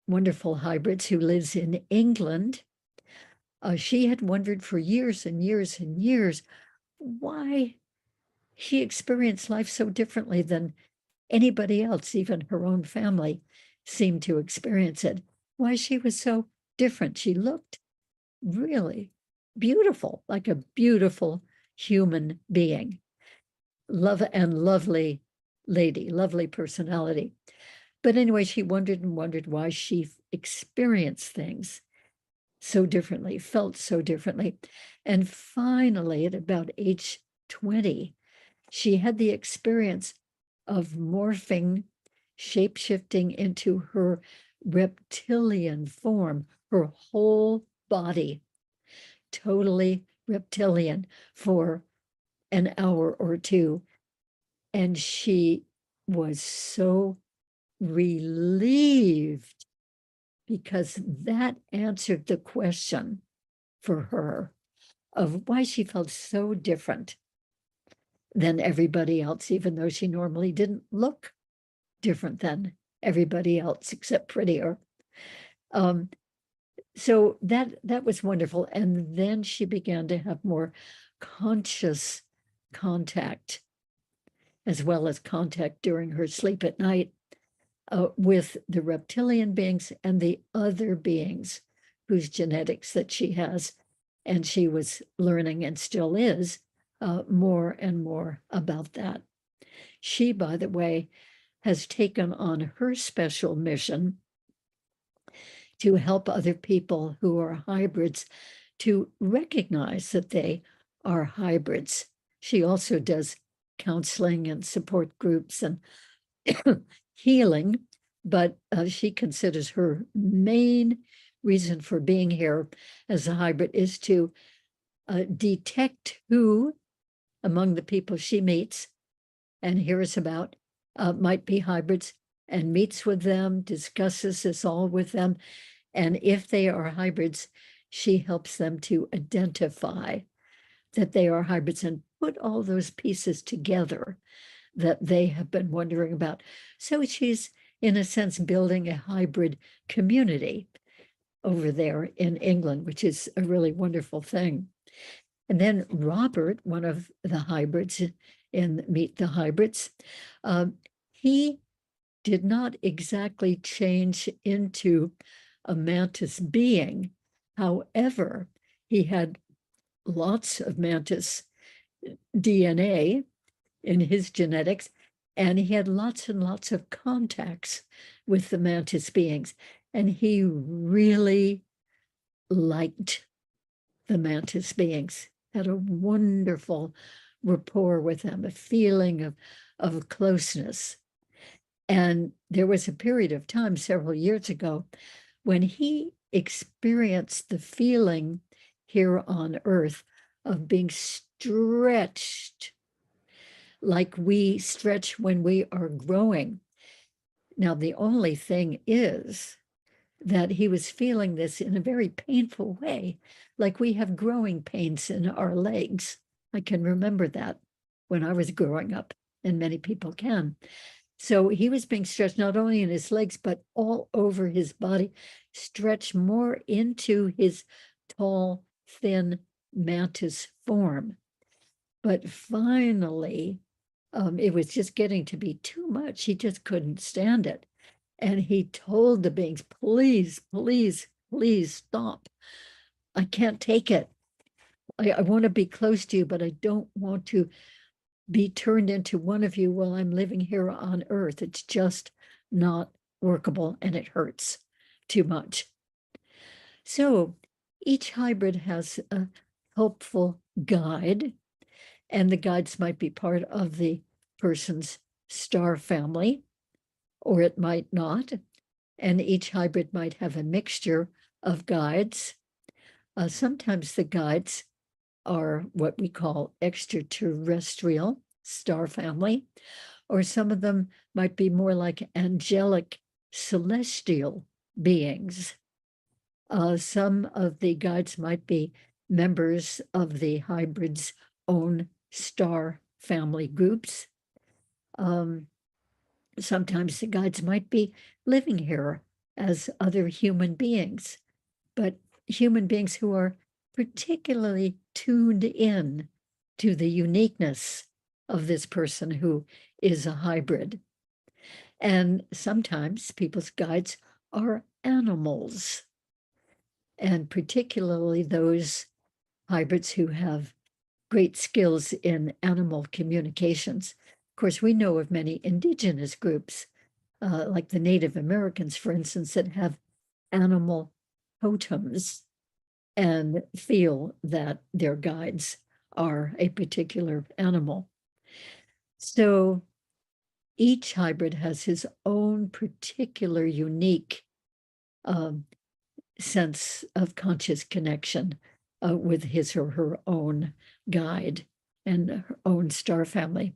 wonderful hybrids who lives in England, she had wondered for years and years and years why she experienced life so differently than anybody else, even her own family seemed to experience it. Why she was so different. She looked really beautiful, like a beautiful human being. Lovely lady, lovely personality. But anyway, she wondered and wondered why she experienced things so differently, felt so differently. And finally, at about age 20, she had the experience of morphing, shape-shifting into her reptilian form, her whole body, totally reptilian for an hour or two. And she was so relieved because that answered the question for her of why she felt so different than everybody else, even though she normally didn't look different than everybody else, except prettier. So that was wonderful. And then she began to have more conscious contact, as well as contact during her sleep at night, with the reptilian beings and the other beings whose genetics that she has. And she was learning, and still is, more and more about that. She, by the way, has taken on her special mission to help other people who are hybrids to recognize that they are hybrids. She also does counseling and support groups and healing, but she considers her main reason for being here as a hybrid is to detect who among the people she meets and hears about might be hybrids, and meets with them, discusses this all with them. And if they are hybrids, she helps them to identify that they are hybrids and put all those pieces together that they have been wondering about. So she's, in a sense, building a hybrid community over there in England, which is a really wonderful thing. And then Robert, one of the hybrids in Meet the Hybrids, he did not exactly change into a mantis being. However, he had lots of mantis DNA in his genetics, and he had lots and lots of contacts with the mantis beings. And he really liked the mantis beings, had a wonderful rapport with them, a feeling of closeness. And there was a period of time several years ago when he experienced the feeling here on Earth of being stretched like we stretch when we are growing. Now, the only thing is that he was feeling this in a very painful way, like we have growing pains in our legs. I can remember that when I was growing up, and many people can. So he was being stretched not only in his legs, but all over his body, stretched more into his tall, thin mantis form. But finally, it was just getting to be too much. He just couldn't stand it. And he told the beings, please, please, please stop. I can't take it. I want to be close to you, but I don't want to be turned into one of you while I'm living here on Earth. It's just not workable, and it hurts too much. So each hybrid has a helpful guide, and the guides might be part of the person's star family, or it might not. And each hybrid might have a mixture of guides. Sometimes the guides are what we call extraterrestrial star family, or some of them might be more like angelic celestial beings. Some of the guides might be members of the hybrid's own star family groups. Sometimes the guides might be living here as other human beings, but human beings who are particularly tuned in to the uniqueness of this person who is a hybrid. And sometimes people's guides are animals, and particularly those hybrids who have great skills in animal communications. Of course, we know of many indigenous groups like the Native Americans, for instance, that have animal totems and feel that their guides are a particular animal. So each hybrid has his own particular unique sense of conscious connection with his or her own guide and her own star family.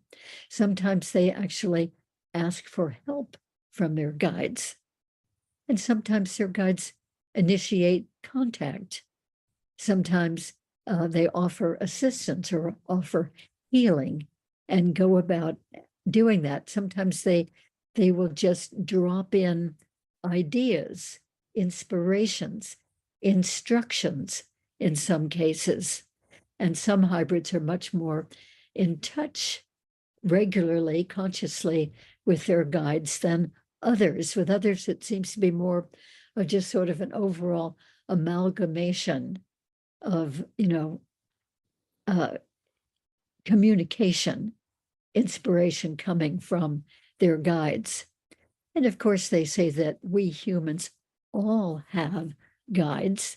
Sometimes they actually ask for help from their guides, and sometimes their guides initiate contact. Sometimes they offer assistance or offer healing and go about doing that. Sometimes they will just drop in ideas, inspirations, instructions in some cases. And some hybrids are much more in touch regularly, consciously with their guides than others. With others, it seems to be more of just sort of an overall amalgamation of, communication, inspiration coming from their guides. And of course, they say that we humans all have guides,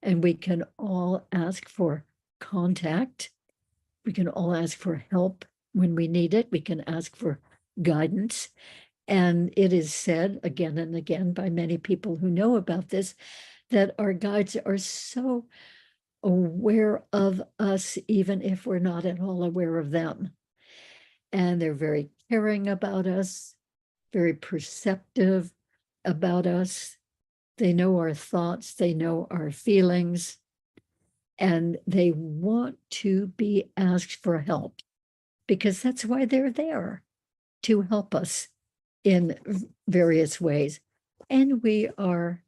and we can all ask for contact. We can all ask for help when we need it. We can ask for guidance. And it is said again and again by many people who know about this, that our guides are so aware of us, even if we're not at all aware of them. And they're very caring about us, very perceptive about us. They know our thoughts, they know our feelings, and they want to be asked for help, because that's why they're there, to help us in various ways. And we are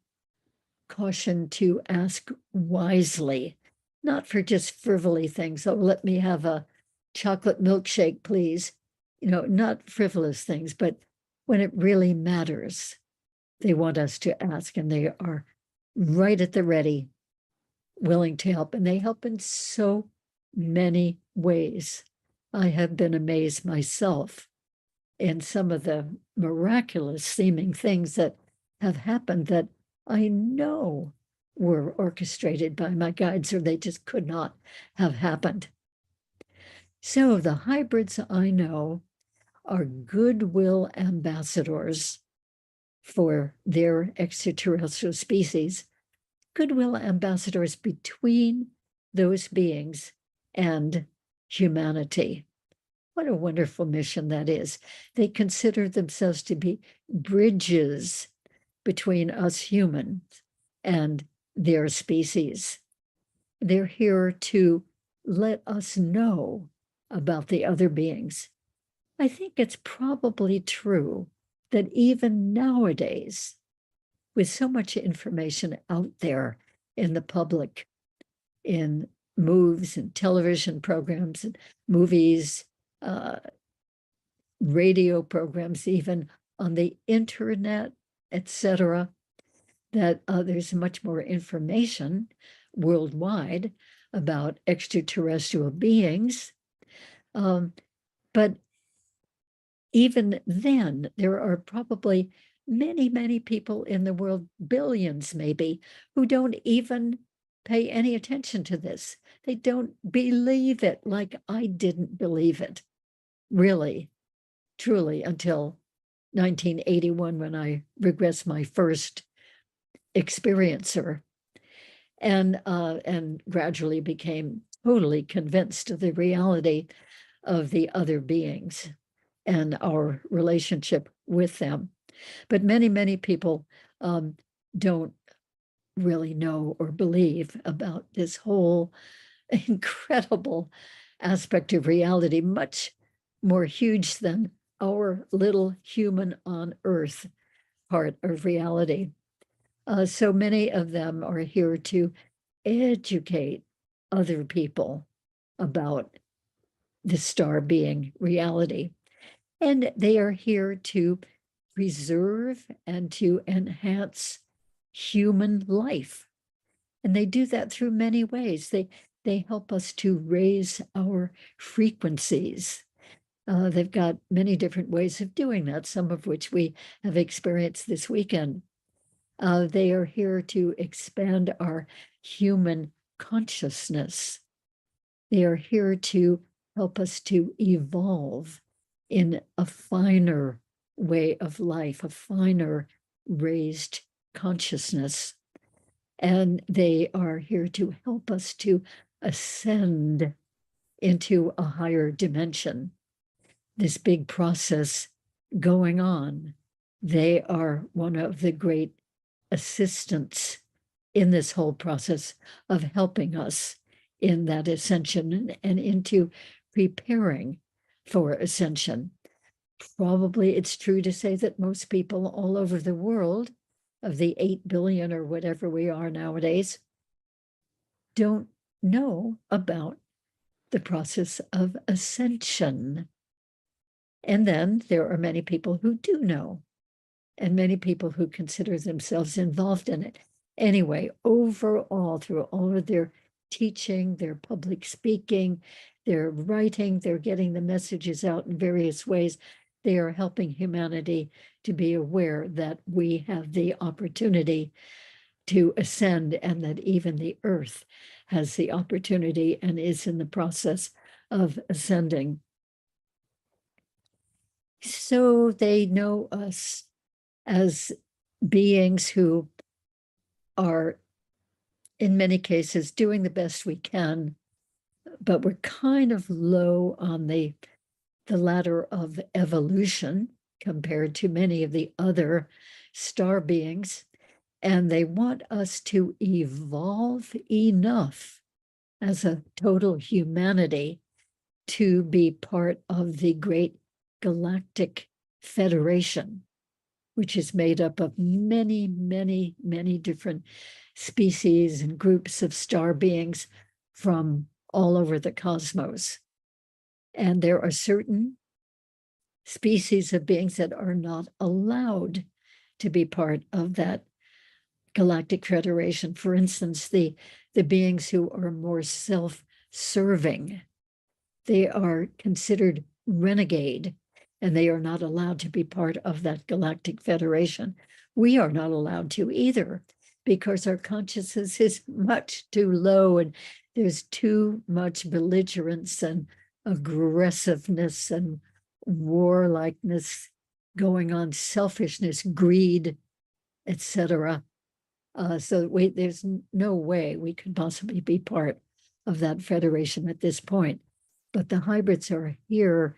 cautioned to ask wisely, not for just frivolous things. Oh, let me have a chocolate milkshake, please. Not frivolous things, but when it really matters, they want us to ask, and they are right at the ready, willing to help. And they help in so many ways. I have been amazed myself in some of the miraculous seeming things that have happened that I know were orchestrated by my guides, or they just could not have happened. So the hybrids I know are goodwill ambassadors for their extraterrestrial species, goodwill ambassadors between those beings and humanity. What a wonderful mission that is. They consider themselves to be bridges between us humans and their species. They're here to let us know about the other beings. I think it's probably true that even nowadays, with so much information out there in the public, in movies and television programs and movies, radio programs, even on the internet, etc., that there's much more information worldwide about extraterrestrial beings. But even then, there are probably many, many people in the world, billions maybe, who don't even pay any attention to this. They don't believe it like I didn't believe it, really, truly, until 1981, when I regressed my first experiencer, and gradually became totally convinced of the reality of the other beings and our relationship with them. But many, many people don't really know or believe about this whole incredible aspect of reality, much more huge than our little human on Earth part of reality. So many of them are here to educate other people about the star being reality. And they are here to preserve and to enhance human life. And they do that through many ways. They help us to raise our frequencies. They've got many different ways of doing that, some of which we have experienced this weekend. They are here to expand our human consciousness. They are here to help us to evolve in a finer way of life, a finer raised consciousness. And they are here to help us to ascend into a higher dimension. This big process going on. They are one of the great assistants in this whole process of helping us in that ascension and into preparing for ascension. Probably it's true to say that most people all over the world, of the 8 billion or whatever we are nowadays, don't know about the process of ascension. And then there are many people who do know, and many people who consider themselves involved in it. Anyway, overall, through all of their teaching, their public speaking, their writing, they're getting the messages out in various ways. They are helping humanity to be aware that we have the opportunity to ascend, and that even the earth has the opportunity and is in the process of ascending. So they know us as beings who are, in many cases, doing the best we can, but we're kind of low on the ladder of evolution compared to many of the other star beings. And they want us to evolve enough as a total humanity to be part of the great galactic federation, which is made up of many, many, many different species and groups of star beings from all over the cosmos. And there are certain species of beings that are not allowed to be part of that galactic federation. For instance, the beings who are more self-serving, they are considered renegade, and they are not allowed to be part of that galactic federation. We are not allowed to either, because our consciousness is much too low, and there's too much belligerence and aggressiveness and warlikeness going on, selfishness, greed, etc. So there's no way we could possibly be part of that federation at this point. But the hybrids are here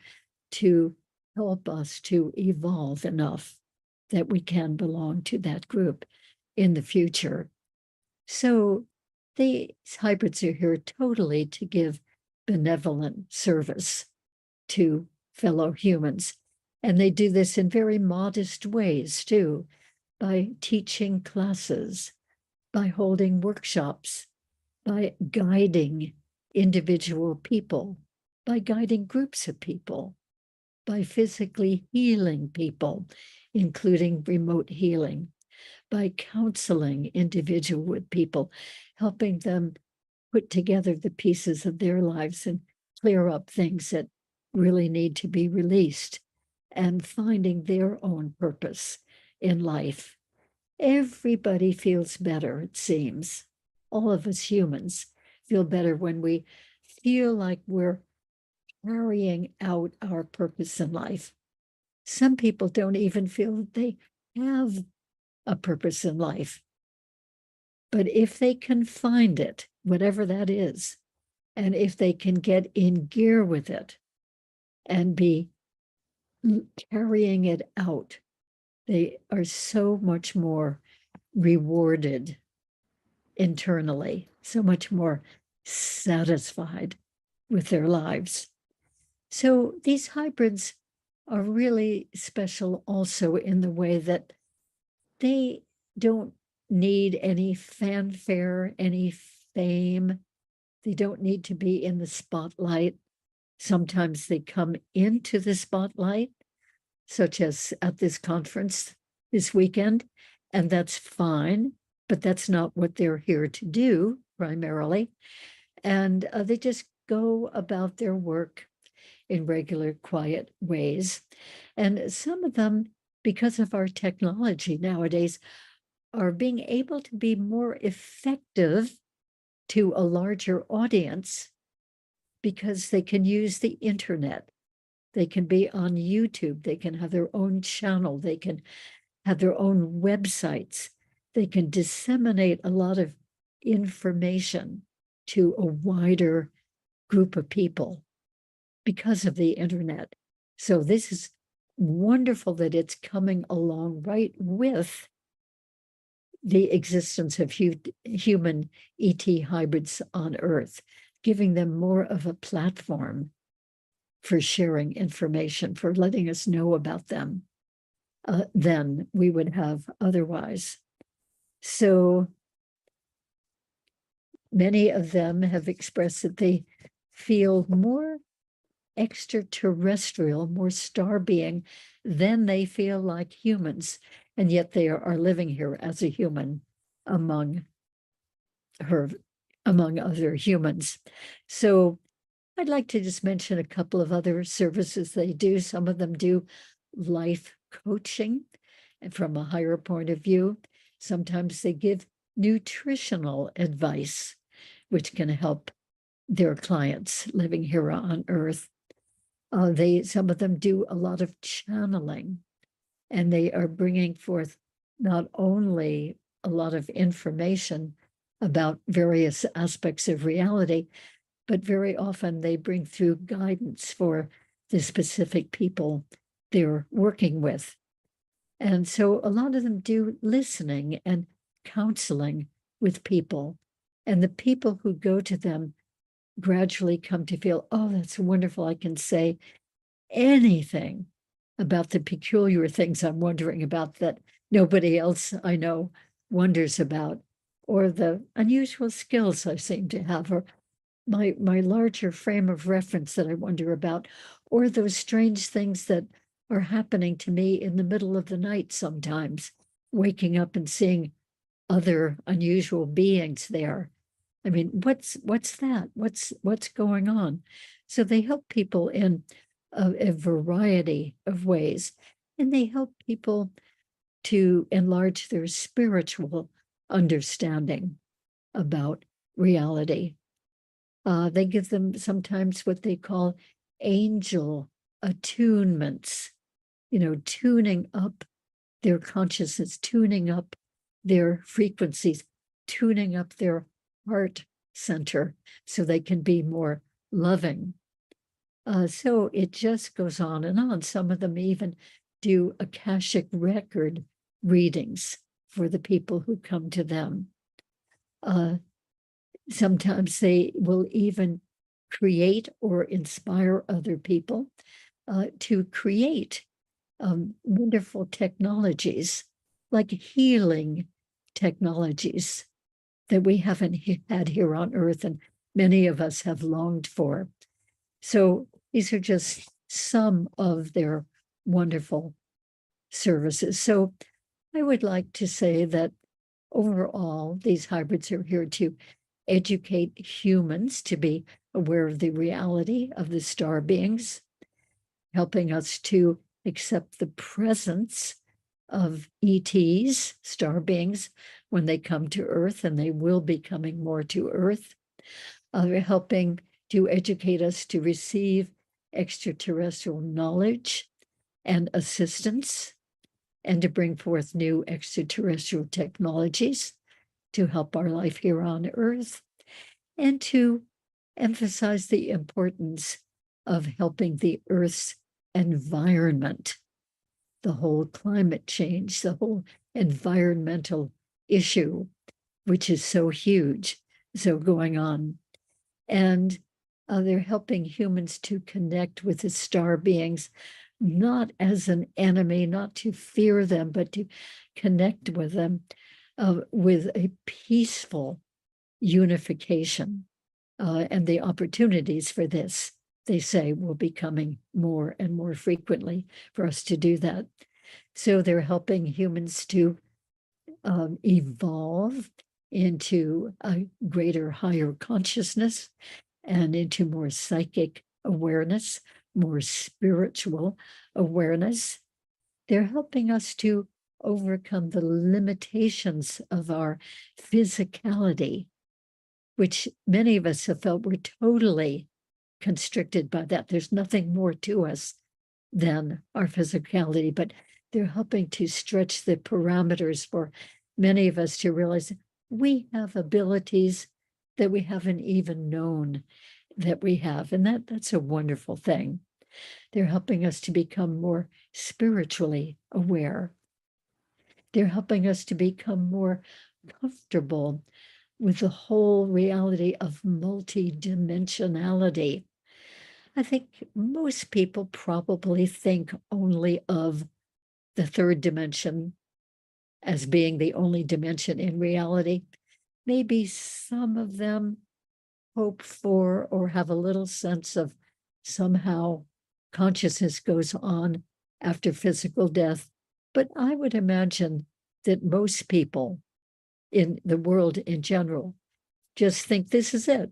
to help us to evolve enough that we can belong to that group in the future. So these hybrids are here totally to give benevolent service to fellow humans. And they do this in very modest ways too, by teaching classes, by holding workshops, by guiding individual people, by guiding groups of people, by physically healing people, including remote healing, by counseling individual people, helping them put together the pieces of their lives and clear up things that really need to be released, and finding their own purpose in life. Everybody feels better, it seems. All of us humans feel better when we feel like we're carrying out our purpose in life. Some people don't even feel that they have a purpose in life. But if they can find it, whatever that is, and if they can get in gear with it and be carrying it out, they are so much more rewarded internally, so much more satisfied with their lives. So these hybrids are really special also in the way that they don't need any fanfare, any fame. They don't need to be in the spotlight. Sometimes they come into the spotlight, such as at this conference this weekend, and that's fine, but that's not what they're here to do primarily. And they just go about their work in regular, quiet ways. And some of them, because of our technology nowadays, are being able to be more effective to a larger audience because they can use the internet. They can be on YouTube. They can have their own channel. They can have their own websites. They can disseminate a lot of information to a wider group of people because of the internet. So this is wonderful that it's coming along right with the existence of human ET hybrids on Earth, giving them more of a platform for sharing information, for letting us know about them than we would have otherwise. So many of them have expressed that they feel more extraterrestrial, more star being than they feel like humans. And yet they are living here as a human among other humans. So I'd like to just mention a couple of other services they do. Some of them do life coaching and from a higher point of view. Sometimes they give nutritional advice, which can help their clients living here on Earth. Some of them do a lot of channeling, and they are bringing forth not only a lot of information about various aspects of reality, but very often they bring through guidance for the specific people they're working with. And so a lot of them do listening and counseling with people. And the people who go to them gradually come to feel, oh, that's wonderful. I can say anything about the peculiar things I'm wondering about that nobody else I know wonders about, or the unusual skills I seem to have, or my larger frame of reference that I wonder about, or those strange things that are happening to me in the middle of the night sometimes, waking up and seeing other unusual beings there. I mean, what's that? What's going on? So they help people in a variety of ways, and they help people to enlarge their spiritual understanding about reality. They give them sometimes what they call angel attunements, tuning up their consciousness, tuning up their frequencies, tuning up their heart center so they can be more loving. So it just goes on and on. Some of them even do Akashic record readings for the people who come to them. Sometimes they will even create or inspire other people to create wonderful technologies, like healing technologies that we haven't had here on Earth, and many of us have longed for. So these are just some of their wonderful services. So I would like to say that overall, these hybrids are here to educate humans to be aware of the reality of the star beings, helping us to accept the presence of ETs, star beings, when they come to Earth, and they will be coming more to Earth. They're helping to educate us to receive extraterrestrial knowledge and assistance, and to bring forth new extraterrestrial technologies to help our life here on Earth, and to emphasize the importance of helping the Earth's environment, the whole climate change, the whole environmental issue, which is so huge, so going on. And they're helping humans to connect with the star beings, not as an enemy, not to fear them, but to connect with them with a peaceful unification. And the opportunities for this, they say, will be coming more and more frequently for us to do that. So they're helping humans to evolve into a greater, higher consciousness and into more psychic awareness, more spiritual awareness. They're helping us to overcome the limitations of our physicality, which many of us have felt we're totally constricted by that. There's nothing more to us than our physicality, but they're helping to stretch the parameters for many of us to realize we have abilities that we haven't even known that we have. And that's a wonderful thing. They're helping us to become more spiritually aware. They're helping us to become more comfortable with the whole reality of multidimensionality. I think most people probably think only of the third dimension as being the only dimension in reality. Maybe some of them hope for or have a little sense of somehow consciousness goes on after physical death. But I would imagine that most people in the world in general just think this is it,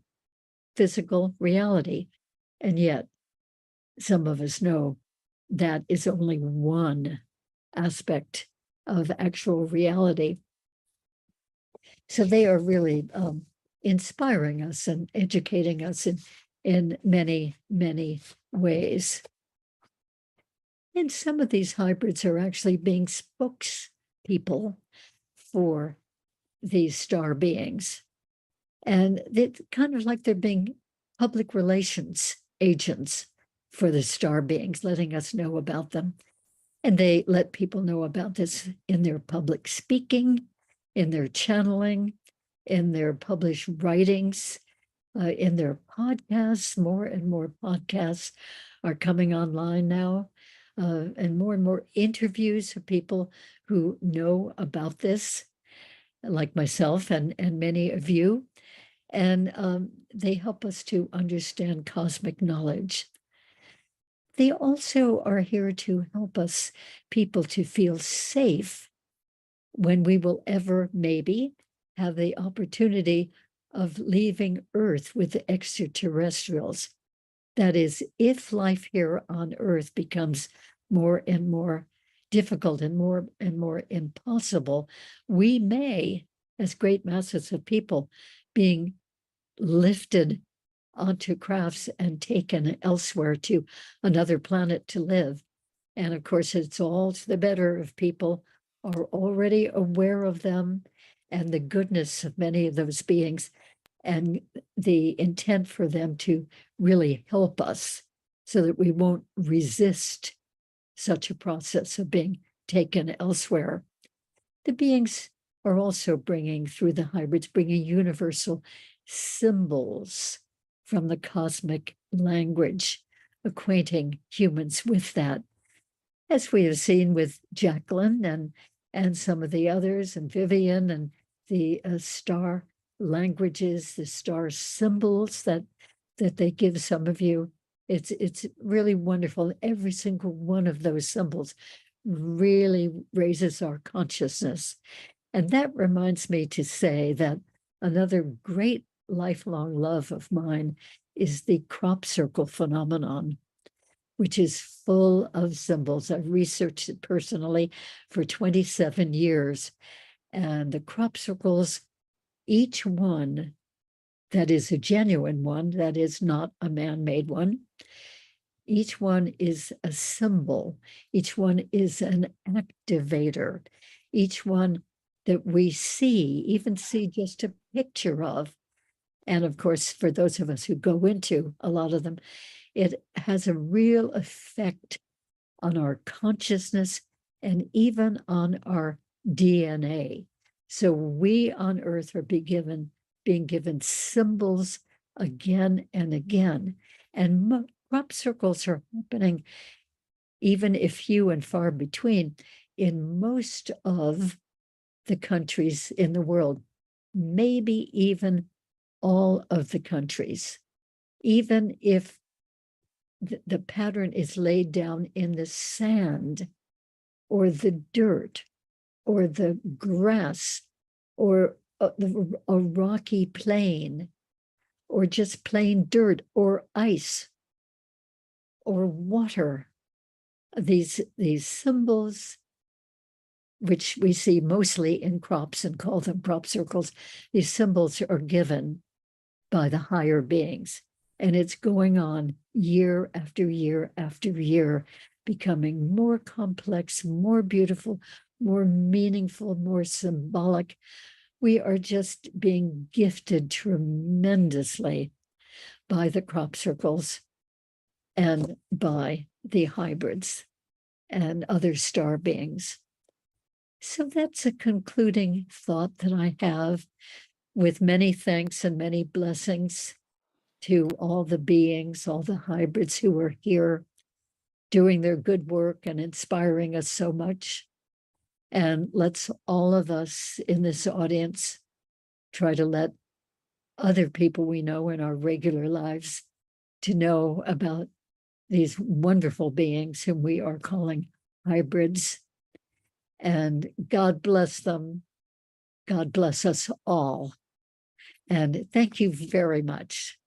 physical reality. And yet, some of us know that is only one aspect of actual reality. So they are really inspiring us and educating us in many, many ways. And some of these hybrids are actually being spokespeople for these star beings. And it's kind of like they're being public relations agents for the star beings, letting us know about them. And they let people know about this in their public speaking, in their channeling, in their published writings, in their podcasts. More and more podcasts are coming online now, and more interviews of people who know about this, like myself and many of you. And they help us to understand cosmic knowledge. They also are here to help us, people, to feel safe when we will ever maybe have the opportunity of leaving Earth with the extraterrestrials. That is, if life here on Earth becomes more and more difficult and more impossible, we may, as great masses of people, being lifted onto crafts and taken elsewhere to another planet to live. And of course, it's all to the better if people are already aware of them and the goodness of many of those beings and the intent for them to really help us so that we won't resist such a process of being taken elsewhere. The beings are also bringing, through the hybrids, bringing universal symbols from the cosmic language, acquainting humans with that, as we have seen with Jacqueline and some of the others, and Vivian, and the star languages, the star symbols that they give some of you. It's really wonderful. Every single one of those symbols really raises our consciousness. And that reminds me to say that another great lifelong love of mine is the crop circle phenomenon, which is full of symbols. I've researched it personally for 27 years. And the crop circles, each one that is a genuine one, that is not a man-made one, each one is a symbol. Each one is an activator. Each one that we even see just a picture of. And of course, for those of us who go into a lot of them, it has a real effect on our consciousness and even on our DNA. So we on Earth are being given symbols again and again. And crop circles are happening, even if few and far between, in most of the countries in the world, maybe even all of the countries, even if the pattern is laid down in the sand or the dirt or the grass or a rocky plain or just plain dirt or ice or water. These symbols, which we see mostly in crops and call them crop circles, these symbols are given by the higher beings. And it's going on year after year after year, becoming more complex, more beautiful, more meaningful, more symbolic. We are just being gifted tremendously by the crop circles and by the hybrids and other star beings. So that's a concluding thought that I have, with many thanks and many blessings to all the beings, all the hybrids who are here doing their good work and inspiring us so much. And let's all of us in this audience try to let other people we know in our regular lives to know about these wonderful beings whom we are calling hybrids. And God bless them. God bless us all. And thank you very much.